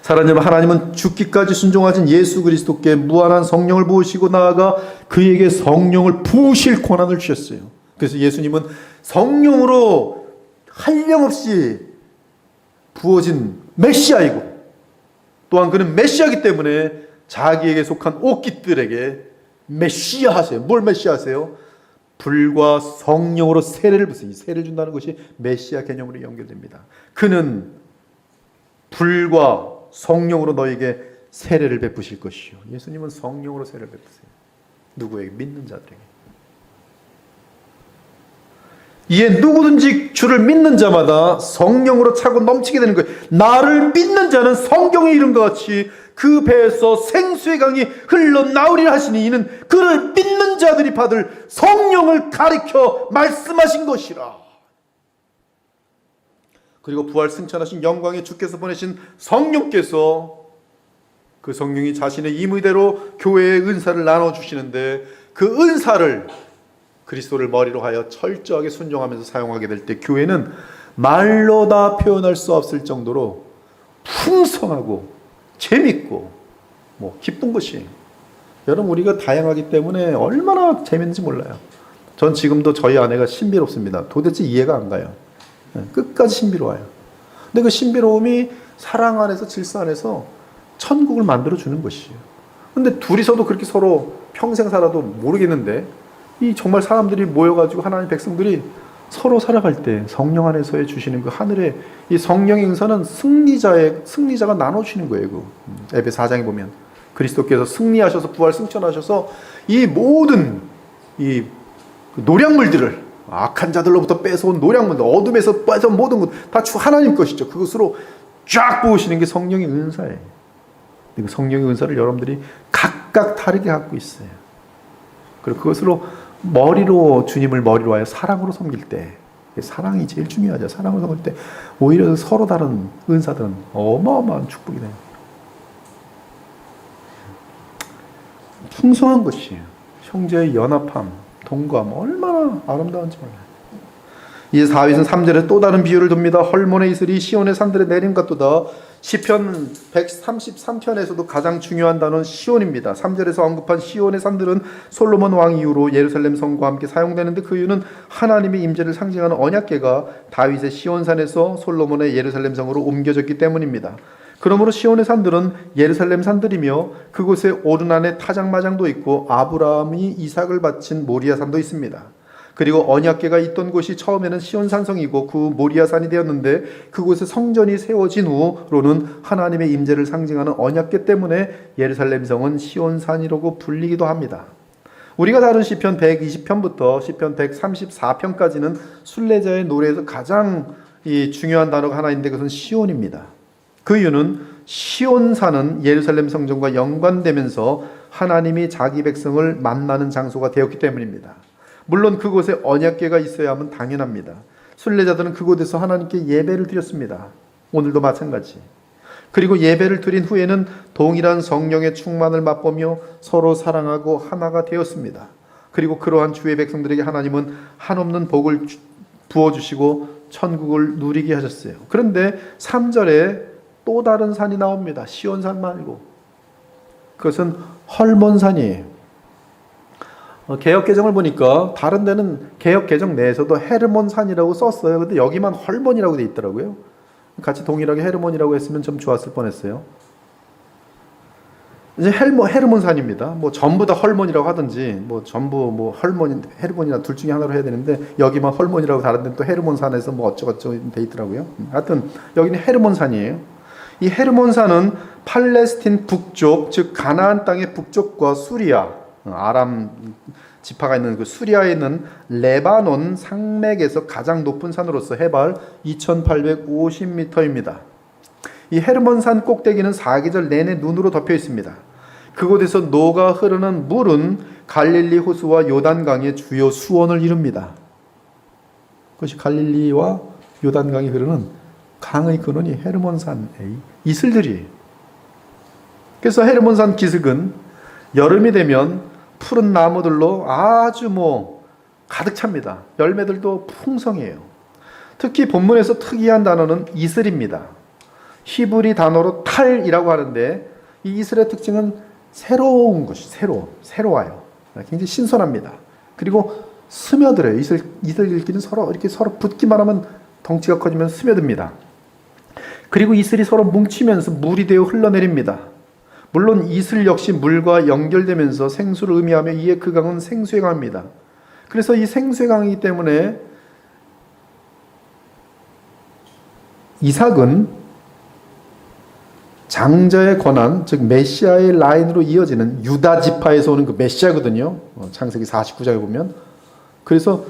사랑하는 여러분, 하나님은 죽기까지 순종하신 예수 그리스도께 무한한 성령을 부으시고 나아가 그에게 성령을 부으실 권한을 주셨어요. 그래서 예수님은 성령으로 한량없이 부어진 메시아이고 또한 그는 메시아이기 때문에 자기에게 속한 옥깃들에게 메시아 하세요. 뭘 메시아 하세요? 불과 성령으로 세례를 부으세요. 세례를 준다는 것이 메시아 개념으로 연결됩니다. 그는 불과 성령으로 너에게 세례를 베푸실 것이요. 예수님은 성령으로 세례를 베푸세요. 누구에게? 믿는 자들에게. 이에 누구든지 주를 믿는 자마다 성령으로 차고 넘치게 되는 거예요. 나를 믿는 자는 성경의 이름과 같이 그 배에서 생수의 강이 흘러나오리라 하시니 이는 그를 믿는 자들이 받을 성령을 가리켜 말씀하신 것이라. 그리고 부활 승천하신 영광의 주께서 보내신 성령께서 그 성령이 자신의 임의대로 교회의 은사를 나눠주시는데 그 은사를 그리스도를 머리로 하여 철저하게 순종하면서 사용하게 될 때 교회는 말로 다 표현할 수 없을 정도로 풍성하고 재밌고 기쁜 것이에요. 여러분, 우리가 다양하기 때문에 얼마나 재밌는지 몰라요. 전 지금도 저희 아내가 신비롭습니다. 도대체 이해가 안 가요. 끝까지 신비로워요. 근데 그 신비로움이 사랑 안에서 질서 안에서 천국을 만들어주는 것이에요. 근데 둘이서도 그렇게 서로 평생 살아도 모르겠는데 이 정말 사람들이 모여가지고 하나님의 백성들이 서로 살아갈 때 성령 안에서 주시는 그 하늘의 이 성령의 은사는 승리자가 나눠주시는 거예요. 그 에베소 4장에 보면 그리스도께서 승리하셔서 부활 승천하셔서 이 모든 이 노량물들을 악한 자들로부터 뺏어온 노량물들, 어둠에서 뺏어온 모든 것 다 주 하나님 것이죠. 그것으로 쫙 부으시는 게 성령의 은사예요. 그 성령의 은사를 여러분들이 각각 다르게 갖고 있어요. 그리고 그것으로 주님을 머리로 하여 사랑으로 섬길 때, 사랑이 제일 중요하죠. 사랑으로 섬길 때 오히려 서로 다른 은사들은 어마어마한 축복이 돼요. 풍성한 것이에요. 형제의 연합함, 동거함 얼마나 아름다운지 몰라요. 이제 다윗은 3절에 또 다른 비유를 둡니다. 헐몬의 이슬이 시온의 산들에 내림 같도다. 시편 133편에서도 가장 중요한 단어는 시온입니다. 3절에서 언급한 시온의 산들은 솔로몬 왕 이후로 예루살렘 성과 함께 사용되는데 그 이유는 하나님의 임재를 상징하는 언약궤가 다윗의 시온산에서 솔로몬의 예루살렘 성으로 옮겨졌기 때문입니다. 그러므로 시온의 산들은 예루살렘 산들이며 그곳에 오르난의 타작마장도 있고 아브라함이 이삭을 바친 모리아산도 있습니다. 그리고 언약궤가 있던 곳이 처음에는 시온산성이고 그 모리아산이 되었는데 그곳에 성전이 세워진 후로는 하나님의 임재를 상징하는 언약궤 때문에 예루살렘 성은 시온산이라고 불리기도 합니다. 우리가 다룬 시편 120편부터 시편 134편까지는 순례자의 노래에서 가장 중요한 단어가 하나 있는데 그것은 시온입니다. 그 이유는 시온산은 예루살렘 성전과 연관되면서 하나님이 자기 백성을 만나는 장소가 되었기 때문입니다. 물론 그곳에 언약궤가 있어야 하면 당연합니다. 순례자들은 그곳에서 하나님께 예배를 드렸습니다. 오늘도 마찬가지. 그리고 예배를 드린 후에는 동일한 성령의 충만을 맛보며 서로 사랑하고 하나가 되었습니다. 그리고 그러한 주의 백성들에게 하나님은 한없는 복을 부어주시고 천국을 누리게 하셨어요. 그런데 3절에 또 다른 산이 나옵니다. 시온산 말고. 그것은 헐몬산이에요. 개역개정을 보니까 다른 데는 개역개정 내에서도 헤르몬산이라고 썼어요. 근데 여기만 헐몬이라고 돼 있더라고요. 같이 동일하게 헤르몬이라고 했으면 좀 좋았을 뻔했어요. 이제 헤르몬산입니다. 뭐 전부 다 헐몬이라고 하든지 뭐 전부 뭐 헐몬, 헤르몬이나 둘 중에 하나로 해야 되는데 여기만 헐몬이라고 다른 데는 또 헤르몬산에서 뭐 어쩌고저쩌고 돼 있더라고요. 하여튼 여기는 헤르몬산이에요. 이 헤르몬산은 팔레스틴 북쪽, 즉 가나안 땅의 북쪽과 수리아, 아람 지파가 있는 그 수리아에 있는 레바논 산맥에서 가장 높은 산으로서 해발 2850m입니다. 이 헤르몬산 꼭대기는 사계절 내내 눈으로 덮여 있습니다. 그곳에서 노가 흐르는 물은 갈릴리 호수와 요단강의 주요 수원을 이룹니다. 그것이 갈릴리와 요단강이 흐르는 강의 근원이 헤르몬산의 이슬들이에요. 그래서 헤르몬산 기슭은 여름이 되면 푸른 나무들로 아주 가득 찹니다. 열매들도 풍성해요. 특히 본문에서 특이한 단어는 이슬입니다. 히브리 단어로 탈이라고 하는데 이 이슬의 특징은 새로운 것이 새로워요. 굉장히 신선합니다. 그리고 스며들어요. 이슬끼리는 서로 붙기만 하면 덩치가 커지면 스며듭니다. 그리고 이슬이 서로 뭉치면서 물이 되어 흘러내립니다. 물론 이슬 역시 물과 연결되면서 생수를 의미하며 이에 그 강은 생수의 강입니다. 그래서 이 생수의 강이기 때문에 이삭은 장자의 권한, 즉 메시아의 라인으로 이어지는 유다 지파에서 오는 그 메시아거든요. 창세기 49장에 보면. 그래서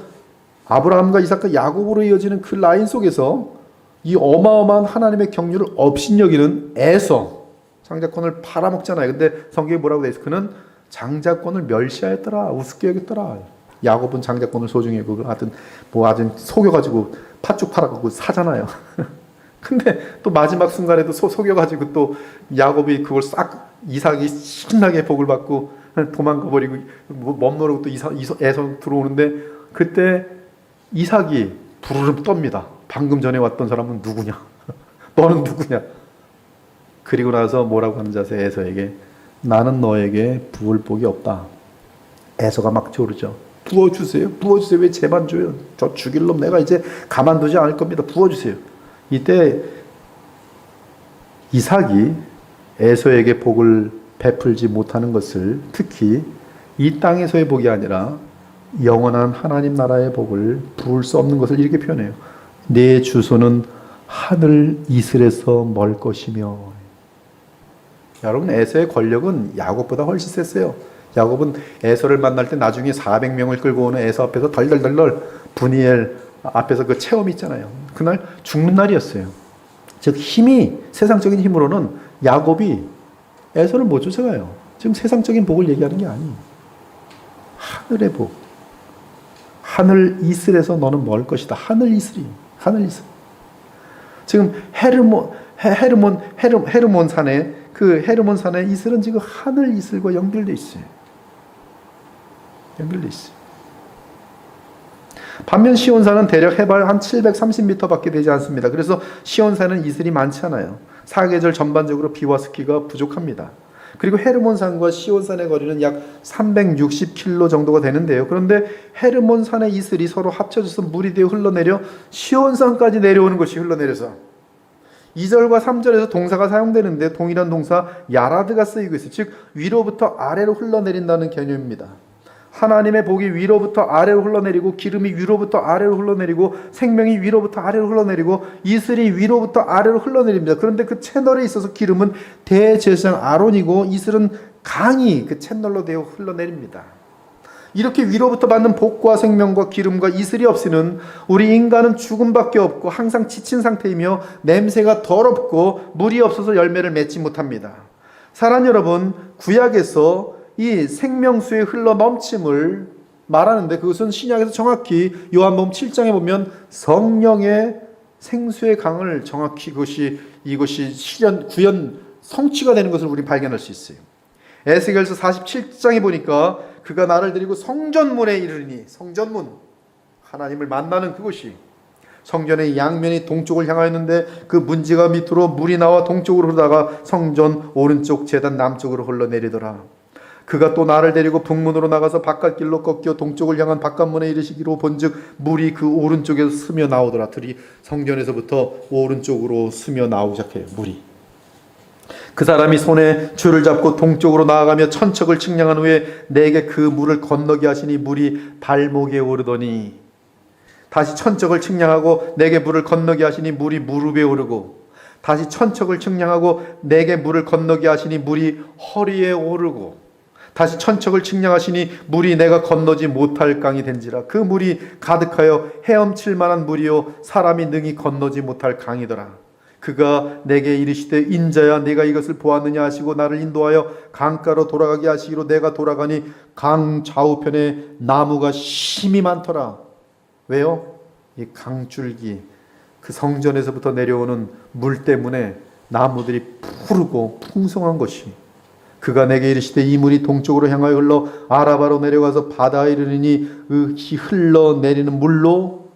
아브라함과 이삭과 야곱으로 이어지는 그 라인 속에서 이 어마어마한 하나님의 경륜을 업신여기는 에서 장자권을 팔아먹잖아요. 근데 성경에 뭐라고 돼 있어? 그는 장자권을 멸시하였더라. 우습게 여겼더라. 야곱은 장자권을 소중히 여기고 하여튼 속여가지고 팥죽 팔아가지고 사잖아요. 근데 또 마지막 순간에도 속여가지고 또 야곱이 그걸 싹 이삭이 신나게 복을 받고 도망가버리고 멋모르고 또 에서 들어오는데 그때 이삭이 부르르 떱니다. 방금 전에 왔던 사람은 누구냐? 너는 누구냐? 그리고 나서 뭐라고 하는 자세 에서에게 나는 너에게 부을 복이 없다. 에서가 막 조르죠. 부어주세요. 왜 제만 줘요? 저 죽일 놈 내가 이제 가만두지 않을 겁니다. 부어주세요. 이때 이삭이 에서에게 복을 베풀지 못하는 것을 특히 이 땅에서의 복이 아니라 영원한 하나님 나라의 복을 부을 수 없는 것을 이렇게 표현해요. 내 주소는 하늘 이슬에서 멀 것이며. 여러분 에서의 권력은 야곱보다 훨씬 셌어요. 야곱은 에서를 만날 때 나중에 400명을 끌고 오는 에서 앞에서 덜덜덜 분이엘 앞에서 그 체험이 있잖아요. 그날 죽는 날이었어요. 즉 세상적인 힘으로는 야곱이 에서를 못 쫓아가요. 지금 세상적인 복을 얘기하는 게 아니에요. 하늘의 복. 하늘 이슬에서 너는 멀 것이다. 하늘 이슬. 지금 헤르몬산에 그 헤르몬산의 이슬은 지금 하늘 이슬과 연결돼 있어요. 반면 시온산은 대략 해발 한 730m밖에 되지 않습니다. 그래서 시온산은 이슬이 많지 않아요. 사계절 전반적으로 비와 습기가 부족합니다. 그리고 헤르몬산과 시온산의 거리는 약 360km 정도가 되는데요. 그런데 헤르몬산의 이슬이 서로 합쳐져서 물이 되어 흘러내려 시온산까지 내려오는 것이 흘러내려서 2절과 3절에서 동사가 사용되는데 동일한 동사 야라드가 쓰이고 있어요. 즉 위로부터 아래로 흘러내린다는 개념입니다. 하나님의 복이 위로부터 아래로 흘러내리고 기름이 위로부터 아래로 흘러내리고 생명이 위로부터 아래로 흘러내리고 이슬이 위로부터 아래로 흘러내립니다. 그런데 그 채널에 있어서 기름은 대제사장 아론이고 이슬은 강이 그 채널로 되어 흘러내립니다. 이렇게 위로부터 받는 복과 생명과 기름과 이슬이 없이는 우리 인간은 죽음밖에 없고 항상 지친 상태이며 냄새가 더럽고 물이 없어서 열매를 맺지 못합니다. 사랑하는 여러분, 구약에서 이 생명수의 흘러 넘침을 말하는데 그것은 신약에서 정확히 요한복음 7장에 보면 성령의 생수의 강을 정확히 이것이 실현 구현 성취가 되는 것을 우리 발견할 수 있어요. 에스겔서 47장에 보니까 그가 나를 데리고 성전문에 이르니, 성전문, 하나님을 만나는 그곳이 성전의 양면이 동쪽을 향하였는데 그 문지가 밑으로 물이 나와 동쪽으로 흐르다가 성전 오른쪽 제단 남쪽으로 흘러내리더라. 그가 또 나를 데리고 북문으로 나가서 바깥길로 꺾여 동쪽을 향한 바깥문에 이르시기로 본즉 물이 그 오른쪽에서 스며 나오더라. 들이 성전에서부터 오른쪽으로 스며 나오기 시작해요. 물이. 그 사람이 손에 줄을 잡고 동쪽으로 나아가며 천척을 측량한 후에 내게 그 물을 건너게 하시니 물이 발목에 오르더니 다시 천척을 측량하고 내게 물을 건너게 하시니 물이 무릎에 오르고 다시 천척을 측량하고 내게 물을 건너게 하시니 물이 허리에 오르고 다시 천척을 측량하시니 물이 내가 건너지 못할 강이 된지라. 그 물이 가득하여 헤엄칠 만한 물이요 사람이 능히 건너지 못할 강이더라. 그가 내게 이르시되 인자야 내가 이것을 보았느냐 하시고 나를 인도하여 강가로 돌아가게 하시기로 내가 돌아가니 강 좌우편에 나무가 심이 많더라. 왜요? 이 강줄기 그 성전에서부터 내려오는 물 때문에 나무들이 푸르고 풍성한 것이. 그가 내게 이르시되 이 물이 동쪽으로 향하여 흘러 아라바로 내려가서 바다에 이르니 그 흘러내리는 물로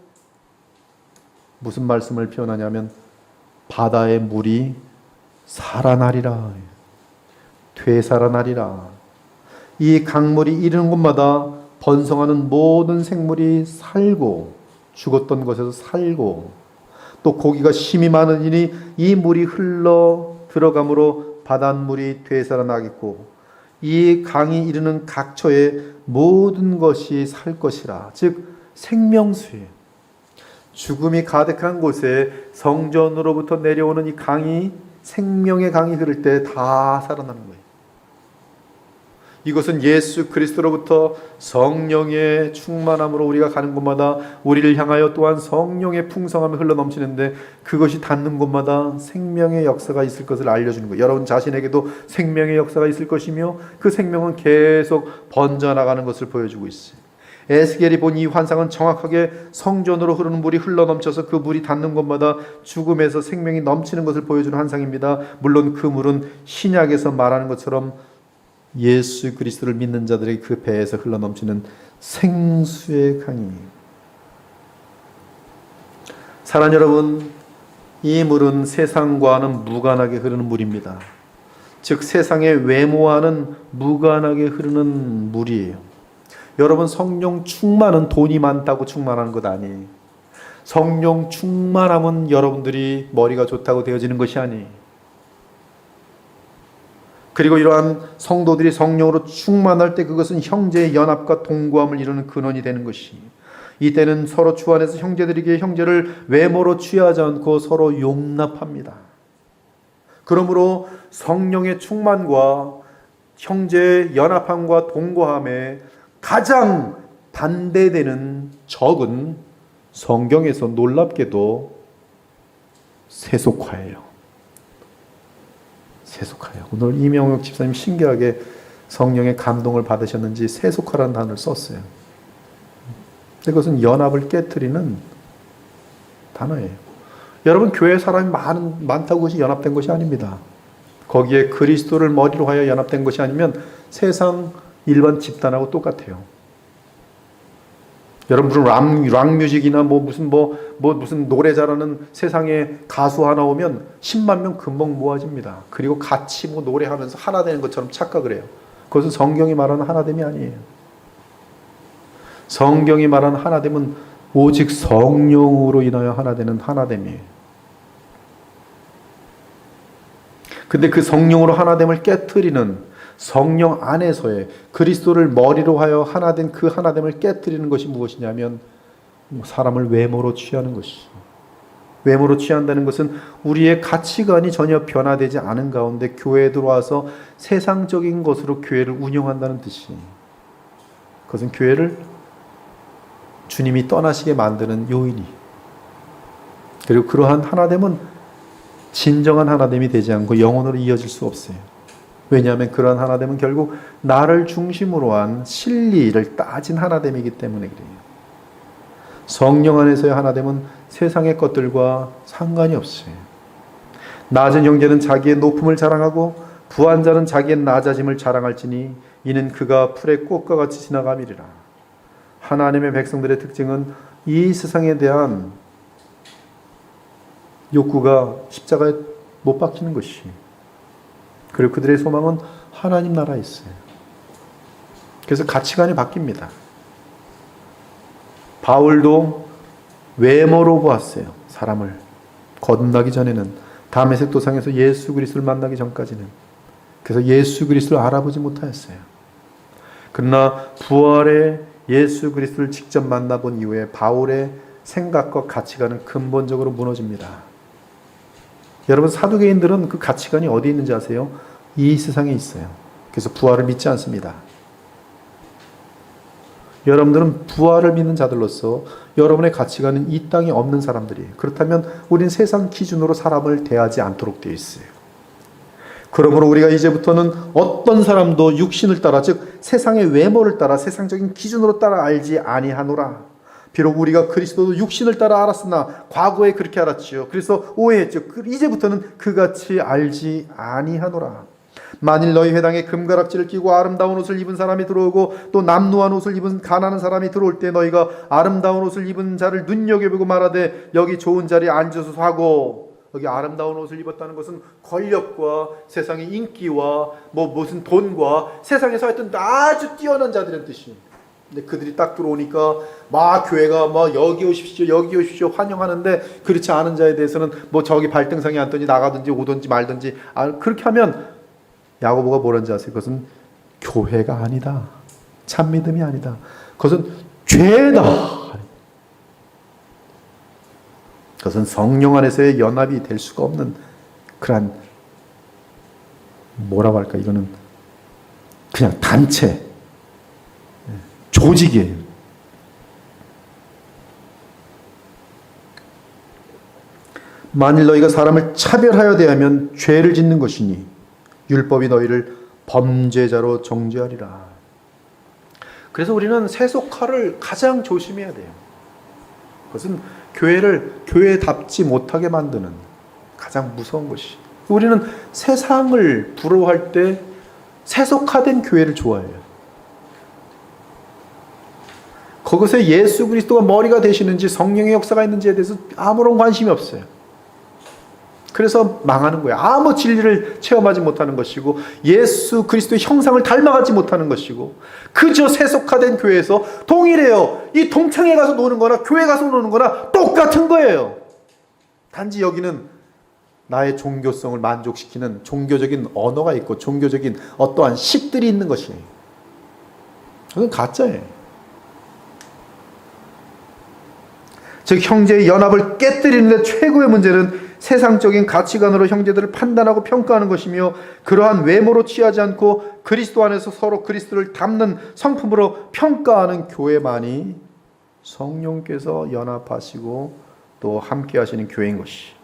무슨 말씀을 표현하냐면 바다의 물이 살아나리라, 되살아나리라. 이 강물이 이르는 곳마다 번성하는 모든 생물이 살고 죽었던 곳에서 살고 또 고기가 심이 많으니 이 물이 흘러 들어가므로 바닷물이 되살아나겠고 이 강이 이르는 각처에 모든 것이 살 것이라. 즉 생명수에 죽음이 가득한 곳에 성전으로부터 내려오는 이 강이 생명의 강이 흐를 때 다 살아나는 거예요. 이것은 예수 그리스도로부터 성령의 충만함으로 우리가 가는 곳마다 우리를 향하여 또한 성령의 풍성함이 흘러넘치는데 그것이 닿는 곳마다 생명의 역사가 있을 것을 알려주는 거예요. 여러분 자신에게도 생명의 역사가 있을 것이며 그 생명은 계속 번져나가는 것을 보여주고 있어요. 에스겔이 본 이 환상은 정확하게 성전으로 흐르는 물이 흘러넘쳐서 그 물이 닿는 곳마다 죽음에서 생명이 넘치는 것을 보여주는 환상입니다. 물론 그 물은 신약에서 말하는 것처럼 예수 그리스도를 믿는 자들의 그 배에서 흘러넘치는 생수의 강입니다. 사랑하는 여러분, 이 물은 세상과는 무관하게 흐르는 물입니다. 즉 세상의 외모와는 무관하게 흐르는 물이에요. 여러분 성령 충만은 돈이 많다고 충만하는 것 아니에요. 성령 충만함은 여러분들이 머리가 좋다고 되어지는 것이 아니에요. 그리고 이러한 성도들이 성령으로 충만할 때 그것은 형제의 연합과 동거함을 이루는 근원이 되는 것이, 이때는 서로 주 안에서 형제들에게 형제를 외모로 취하지 않고 서로 용납합니다. 그러므로 성령의 충만과 형제의 연합함과 동거함에 가장 반대되는 적은 성경에서 놀랍게도 세속화예요. 세속화예요. 오늘 이명욱 집사님 신기하게 성령의 감동을 받으셨는지 세속화라는 단어를 썼어요. 그것은 연합을 깨트리는 단어예요. 여러분 교회 사람이 많다고 그것이 연합된 것이 아닙니다. 거기에 그리스도를 머리로 하여 연합된 것이 아니면 세상 일반 집단하고 똑같아요. 여러분 무슨 락 뮤직이나 무슨 노래 잘하는 세상에 가수 하나 오면 10만 명 금방 모아집니다. 그리고 같이 노래하면서 하나 되는 것처럼 착각을 해요. 그것은 성경이 말하는 하나됨이 아니에요. 성경이 말하는 하나됨은 오직 성령으로 인하여 하나 되는 하나됨이에요. 근데 그 성령으로 하나됨을 깨트리는 성령 안에서의 그리스도를 머리로 하여 하나된 그 하나됨을 깨트리는 것이 무엇이냐면 사람을 외모로 취하는 것이죠. 외모로 취한다는 것은 우리의 가치관이 전혀 변화되지 않은 가운데 교회에 들어와서 세상적인 것으로 교회를 운영한다는 뜻이에요. 그것은 교회를 주님이 떠나시게 만드는 요인이. 그리고 그러한 하나됨은 진정한 하나됨이 되지 않고 영혼으로 이어질 수 없어요. 왜냐하면 그러한 하나됨은 결국 나를 중심으로 한 진리를 따진 하나됨이기 때문에 그래요. 성령 안에서의 하나됨은 세상의 것들과 상관이 없어요. 낮은 형제는 자기의 높음을 자랑하고 부한 자는 자기의 낮아짐을 자랑할지니 이는 그가 풀의 꽃과 같이 지나감이리라. 하나님의 백성들의 특징은 이 세상에 대한 욕구가 십자가에 못 박히는 것이. 그리고 그들의 소망은 하나님 나라에 있어요. 그래서 가치관이 바뀝니다. 바울도 외모로 보았어요. 사람을 거듭나기 전에는 다메섹 도상에서 예수 그리스도를 만나기 전까지는. 그래서 예수 그리스도를 알아보지 못하였어요. 그러나 부활의 예수 그리스도를 직접 만나본 이후에 바울의 생각과 가치관은 근본적으로 무너집니다. 여러분 사두개인들은 그 가치관이 어디 있는지 아세요? 이 세상에 있어요. 그래서 부활을 믿지 않습니다. 여러분들은 부활을 믿는 자들로서 여러분의 가치관은 이 땅에 없는 사람들이에요. 그렇다면 우리는 세상 기준으로 사람을 대하지 않도록 되어 있어요. 그러므로 우리가 이제부터는 어떤 사람도 육신을 따라, 즉 세상의 외모를 따라 세상적인 기준으로 따라 알지 아니하노라. 비록 우리가 그리스도도 육신을 따라 알았으나 과거에 그렇게 알았지요. 그래서 오해했죠. 이제부터는 그같이 알지 아니하노라. 만일 너희 회당에 금가락지를 끼고 아름다운 옷을 입은 사람이 들어오고 또 남루한 옷을 입은 가난한 사람이 들어올 때 너희가 아름다운 옷을 입은 자를 눈여겨보고 말하되 여기 좋은 자리에 앉아서 하고. 여기 아름다운 옷을 입었다는 것은 권력과 세상의 인기와 무슨 돈과 세상에서 하여튼 아주 뛰어난 자들의 뜻이에요. 근데 그들이 딱 들어오니까 막 교회가 여기 오십시오 여기 오십시오 환영하는데 그렇지 않은 자에 대해서는 저기 발등상에 앉든지 나가든지 오든지 말든지 그렇게 하면 야고보가 뭐라는지 아세요? 그것은 교회가 아니다. 참 믿음이 아니다. 그것은 죄다. 그것은 성령 안에서의 연합이 될 수가 없는 그러한 뭐라고 할까? 이거는 그냥 단체, 조직이에요. 만일 너희가 사람을 차별하여 대하면 죄를 짓는 것이니 율법이 너희를 범죄자로 정죄하리라. 그래서 우리는 세속화를 가장 조심해야 돼요. 그것은 교회를 교회답지 못하게 만드는 가장 무서운 것이. 우리는 세상을 부러워할 때 세속화된 교회를 좋아해요. 그것에 예수 그리스도가 머리가 되시는지 성령의 역사가 있는지에 대해서 아무런 관심이 없어요. 그래서 망하는 거예요. 아무 진리를 체험하지 못하는 것이고 예수 그리스도의 형상을 닮아가지 못하는 것이고 그저 세속화된 교회에서 동일해요. 이 동창회 가서 노는 거나 교회 가서 노는 거나 똑같은 거예요. 단지 여기는 나의 종교성을 만족시키는 종교적인 언어가 있고 종교적인 어떠한 식들이 있는 것이에요. 그건 가짜예요. 즉 형제의 연합을 깨뜨리는 데 최고의 문제는 세상적인 가치관으로 형제들을 판단하고 평가하는 것이며 그러한 외모로 취하지 않고 그리스도 안에서 서로 그리스도를 닮는 성품으로 평가하는 교회만이 성령께서 연합하시고 또 함께 하시는 교회인 것이.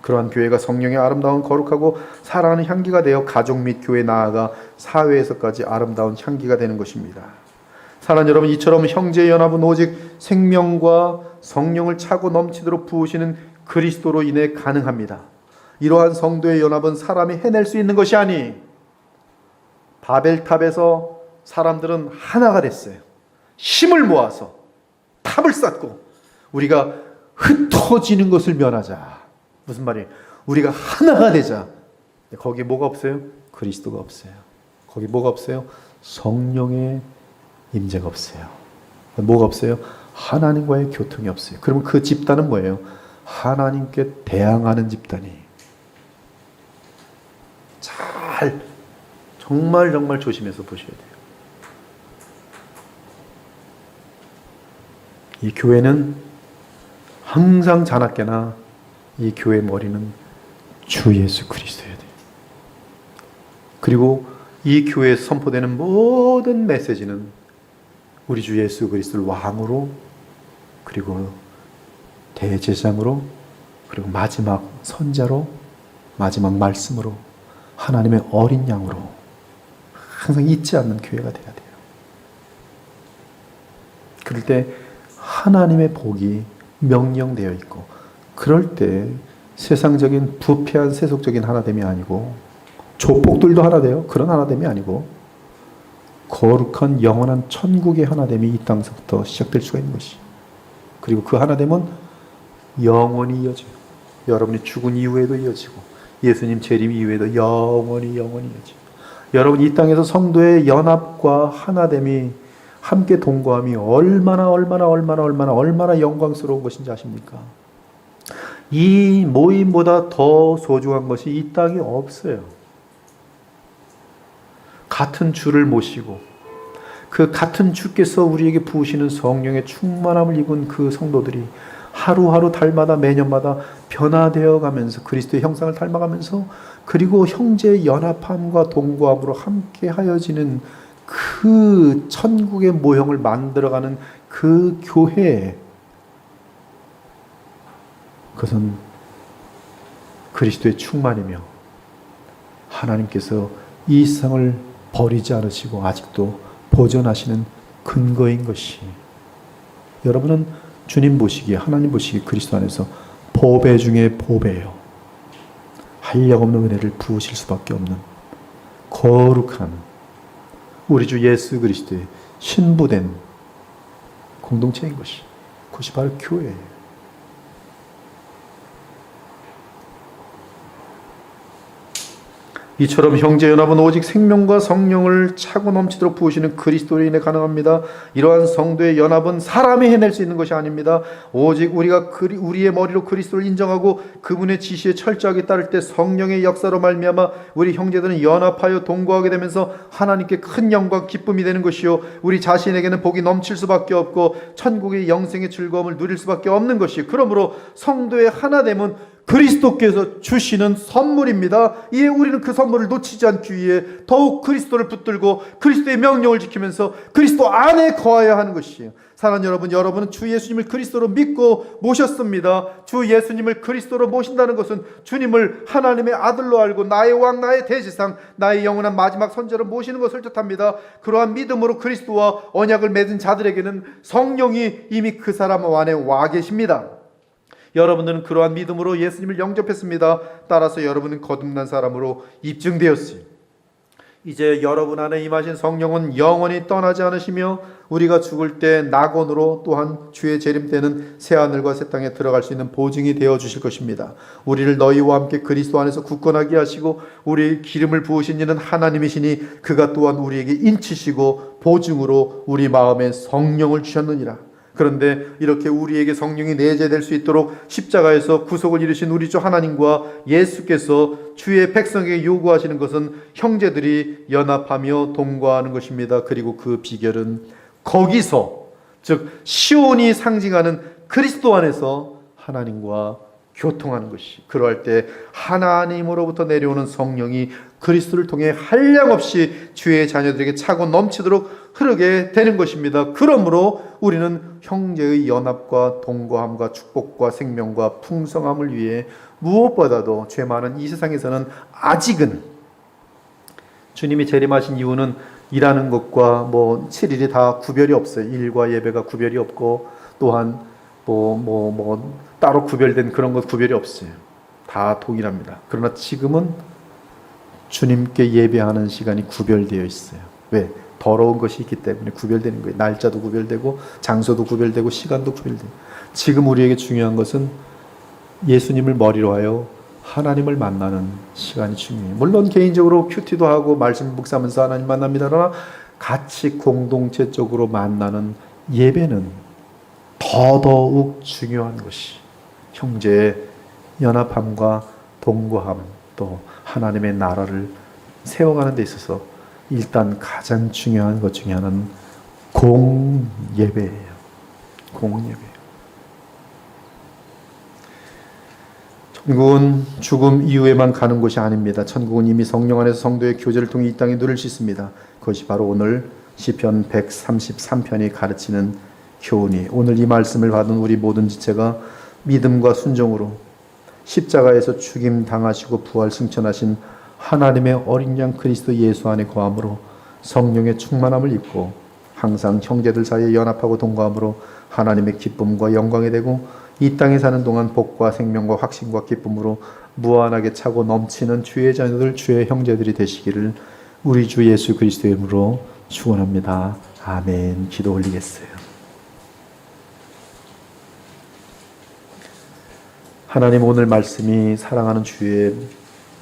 그러한 교회가 성령의 아름다운 거룩하고 사랑하는 향기가 되어 가족 및 교회에 나아가 사회에서까지 아름다운 향기가 되는 것입니다. 사랑하는 여러분, 이처럼 형제의 연합은 오직 생명과 성령을 차고 넘치도록 부으시는 그리스도로 인해 가능합니다. 이러한 성도의 연합은 사람이 해낼 수 있는 것이 아니 바벨탑에서 사람들은 하나가 됐어요. 힘을 모아서 탑을 쌓고 우리가 흩어지는 것을 면하자. 무슨 말이에요? 우리가 하나가 되자. 거기에 뭐가 없어요? 그리스도가 없어요. 거기 뭐가 없어요? 성령의 임재가 없어요. 뭐가 없어요? 하나님과의 교통이 없어요. 그러면 그 집단은 뭐예요? 하나님께 대항하는 집단이. 정말 조심해서 보셔야 돼요. 이 교회는 항상 자나깨나 이 교회의 머리는 주 예수 그리스도여야 돼요. 그리고 이 교회에 선포되는 모든 메시지는 우리 주 예수 그리스도를 왕으로, 그리고 대제사장으로, 그리고 마지막 선자로, 마지막 말씀으로, 하나님의 어린 양으로 항상 잊지 않는 교회가 돼야 돼요. 그럴 때 하나님의 복이 명령되어 있고, 그럴 때 세상적인 부패한 세속적인 하나됨이 아니고, 조폭들도 하나 돼요. 그런 하나됨이 아니고, 거룩한 영원한 천국의 하나됨이 이 땅에서부터 시작될 수가 있는 것이. 그리고 그 하나됨은 영원히 이어져요. 여러분이 죽은 이후에도 이어지고, 예수님 재림 이후에도 영원히 이어져요. 여러분, 이 땅에서 성도의 연합과 하나됨이, 함께 동거함이 얼마나 영광스러운 것인지 아십니까? 이 모임보다 더 소중한 것이 이 땅에 없어요. 같은 주를 모시고 그 같은 주께서 우리에게 부으시는 성령의 충만함을 입은 그 성도들이 하루하루 달마다 매년마다 변화되어 가면서 그리스도의 형상을 닮아가면서, 그리고 형제의 연합함과 동거함으로 함께 하여지는 그 천국의 모형을 만들어가는 그 교회, 그것은 그리스도의 충만이며 하나님께서 이 세상을 버리지 않으시고 아직도 보존하시는 근거인 것이, 여러분은 주님 보시기에, 하나님 보시기에 그리스도 안에서 보배 중에 보배예요. 한량없는 은혜를 부으실 수밖에 없는 거룩한 우리 주 예수 그리스도의 신부된 공동체인 것이, 그것이 바로 교회예요. 이처럼 형제연합은 오직 생명과 성령을 차고 넘치도록 부으시는 그리스도로 인해 가능합니다. 이러한 성도의 연합은 사람이 해낼 수 있는 것이 아닙니다. 오직 우리가 우리의 머리로 그리스도를 인정하고 그분의 지시에 철저하게 따를 때 성령의 역사로 말미암아 우리 형제들은 연합하여 동거하게 되면서 하나님께 큰 영광 기쁨이 되는 것이요, 우리 자신에게는 복이 넘칠 수밖에 없고 천국의 영생의 즐거움을 누릴 수밖에 없는 것이요, 그러므로 성도의 하나됨은 그리스도께서 주시는 선물입니다. 이에 우리는 그 선물을 놓치지 않기 위해 더욱 그리스도를 붙들고 그리스도의 명령을 지키면서 그리스도 안에 거하여야 하는 것이에요. 사랑하는 여러분, 여러분은 주 예수님을 그리스도로 믿고 모셨습니다. 주 예수님을 그리스도로 모신다는 것은 주님을 하나님의 아들로 알고 나의 왕, 나의 대제사장, 나의 영원한 마지막 선자로 모시는 것을 뜻합니다. 그러한 믿음으로 그리스도와 언약을 맺은 자들에게는 성령이 이미 그 사람 안에 와 계십니다. 여러분들은 그러한 믿음으로 예수님을 영접했습니다. 따라서 여러분은 거듭난 사람으로 입증되었어요. 이제 여러분 안에 임하신 성령은 영원히 떠나지 않으시며 우리가 죽을 때 낙원으로 또한 주의 재림 때는 새하늘과 새 땅에 들어갈 수 있는 보증이 되어 주실 것입니다. 우리를 너희와 함께 그리스도 안에서 굳건하게 하시고 우리 기름을 부으신 이는 하나님이시니 그가 또한 우리에게 인치시고 보증으로 우리 마음에 성령을 주셨느니라. 그런데 이렇게 우리에게 성령이 내재될 수 있도록 십자가에서 구속을 이루신 우리 주 하나님과 예수께서 주의 백성에게 요구하시는 것은 형제들이 연합하며 동거하는 것입니다. 그리고 그 비결은 거기서, 즉 시온이 상징하는 그리스도 안에서 하나님과 교통하는 것이, 그러할 때 하나님으로부터 내려오는 성령이 그리스도를 통해 한량없이 주의 자녀들에게 차고 넘치도록 흐르게 되는 것입니다. 그러므로 우리는 형제의 연합과 동거함과 축복과 생명과 풍성함을 위해 무엇보다도 죄 많은 이 세상에서는 아직은, 주님이 재림하신 이유는 일하는 것과 7일이 다 구별이 없어요. 일과 예배가 구별이 없고, 또한 따로 구별된 그런 것 구별이 없어요. 다 동일합니다. 그러나 지금은 주님께 예배하는 시간이 구별되어 있어요. 왜? 더러운 것이 있기 때문에 구별되는 거예요. 날짜도 구별되고 장소도 구별되고 시간도 구별되고. 지금 우리에게 중요한 것은 예수님을 머리로 하여 하나님을 만나는 시간이 중요해요. 물론 개인적으로 큐티도 하고 말씀 묵상하면서 하나님 만납니다. 그러나 같이 공동체적으로 만나는 예배는 더더욱 중요한 것이 형제의 연합함과 동거함, 또 하나님의 나라를 세워가는 데 있어서 일단 가장 중요한 것 중에 하나는 공예배예요. 공예배. 천국은 죽음 이후에만 가는 곳이 아닙니다. 천국은 이미 성령 안에서 성도의 교제를 통해 이 땅에 누릴 수 있습니다. 그것이 바로 오늘 시편 133편이 가르치는 교훈이, 오늘 이 말씀을 받은 우리 모든 지체가 믿음과 순종으로 십자가에서 죽임 당하시고 부활 승천하신 하나님의 어린 양 그리스도 예수 안에 거함으로 성령의 충만함을 입고 항상 형제들 사이에 연합하고 동거함으로 하나님의 기쁨과 영광이 되고 이 땅에 사는 동안 복과 생명과 확신과 기쁨으로 무한하게 차고 넘치는 주의 자녀들, 주의 형제들이 되시기를 우리 주 예수 그리스도의 이름으로 축원합니다. 아멘. 기도 올리겠어요. 하나님, 오늘 말씀이 사랑하는 주의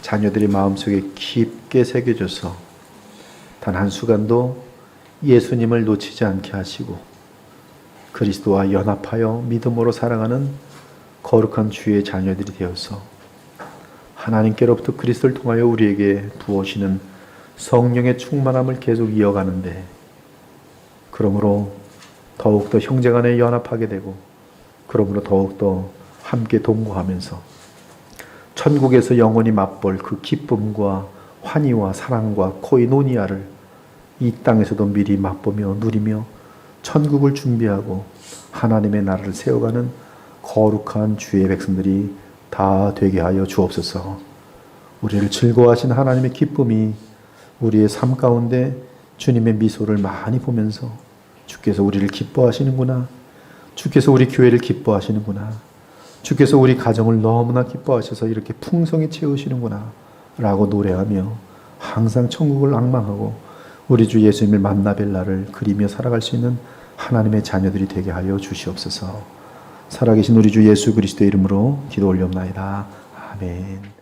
자녀들의 마음속에 깊게 새겨져서 단 한순간도 예수님을 놓치지 않게 하시고 그리스도와 연합하여 믿음으로 살아가는 거룩한 주의 자녀들이 되어서 하나님께로부터 그리스도를 통하여 우리에게 부어시는 성령의 충만함을 계속 이어가는데, 그러므로 더욱더 형제간에 연합하게 되고 그러므로 더욱더 함께 동거하면서 천국에서 영원히 맛볼 그 기쁨과 환희와 사랑과 코이노니아를 이 땅에서도 미리 맛보며 누리며 천국을 준비하고 하나님의 나라를 세워가는 거룩한 주의 백성들이 다 되게 하여 주옵소서. 우리를 즐거워하신 하나님의 기쁨이 우리의 삶 가운데 주님의 미소를 많이 보면서 주께서 우리를 기뻐하시는구나, 주께서 우리 교회를 기뻐하시는구나, 주께서 우리 가정을 너무나 기뻐하셔서 이렇게 풍성히 채우시는구나 라고 노래하며 항상 천국을 앙망하고 우리 주 예수님을 만나 뵐 날을 그리며 살아갈 수 있는 하나님의 자녀들이 되게 하여 주시옵소서. 살아계신 우리 주 예수 그리스도의 이름으로 기도 올려옵나이다. 아멘.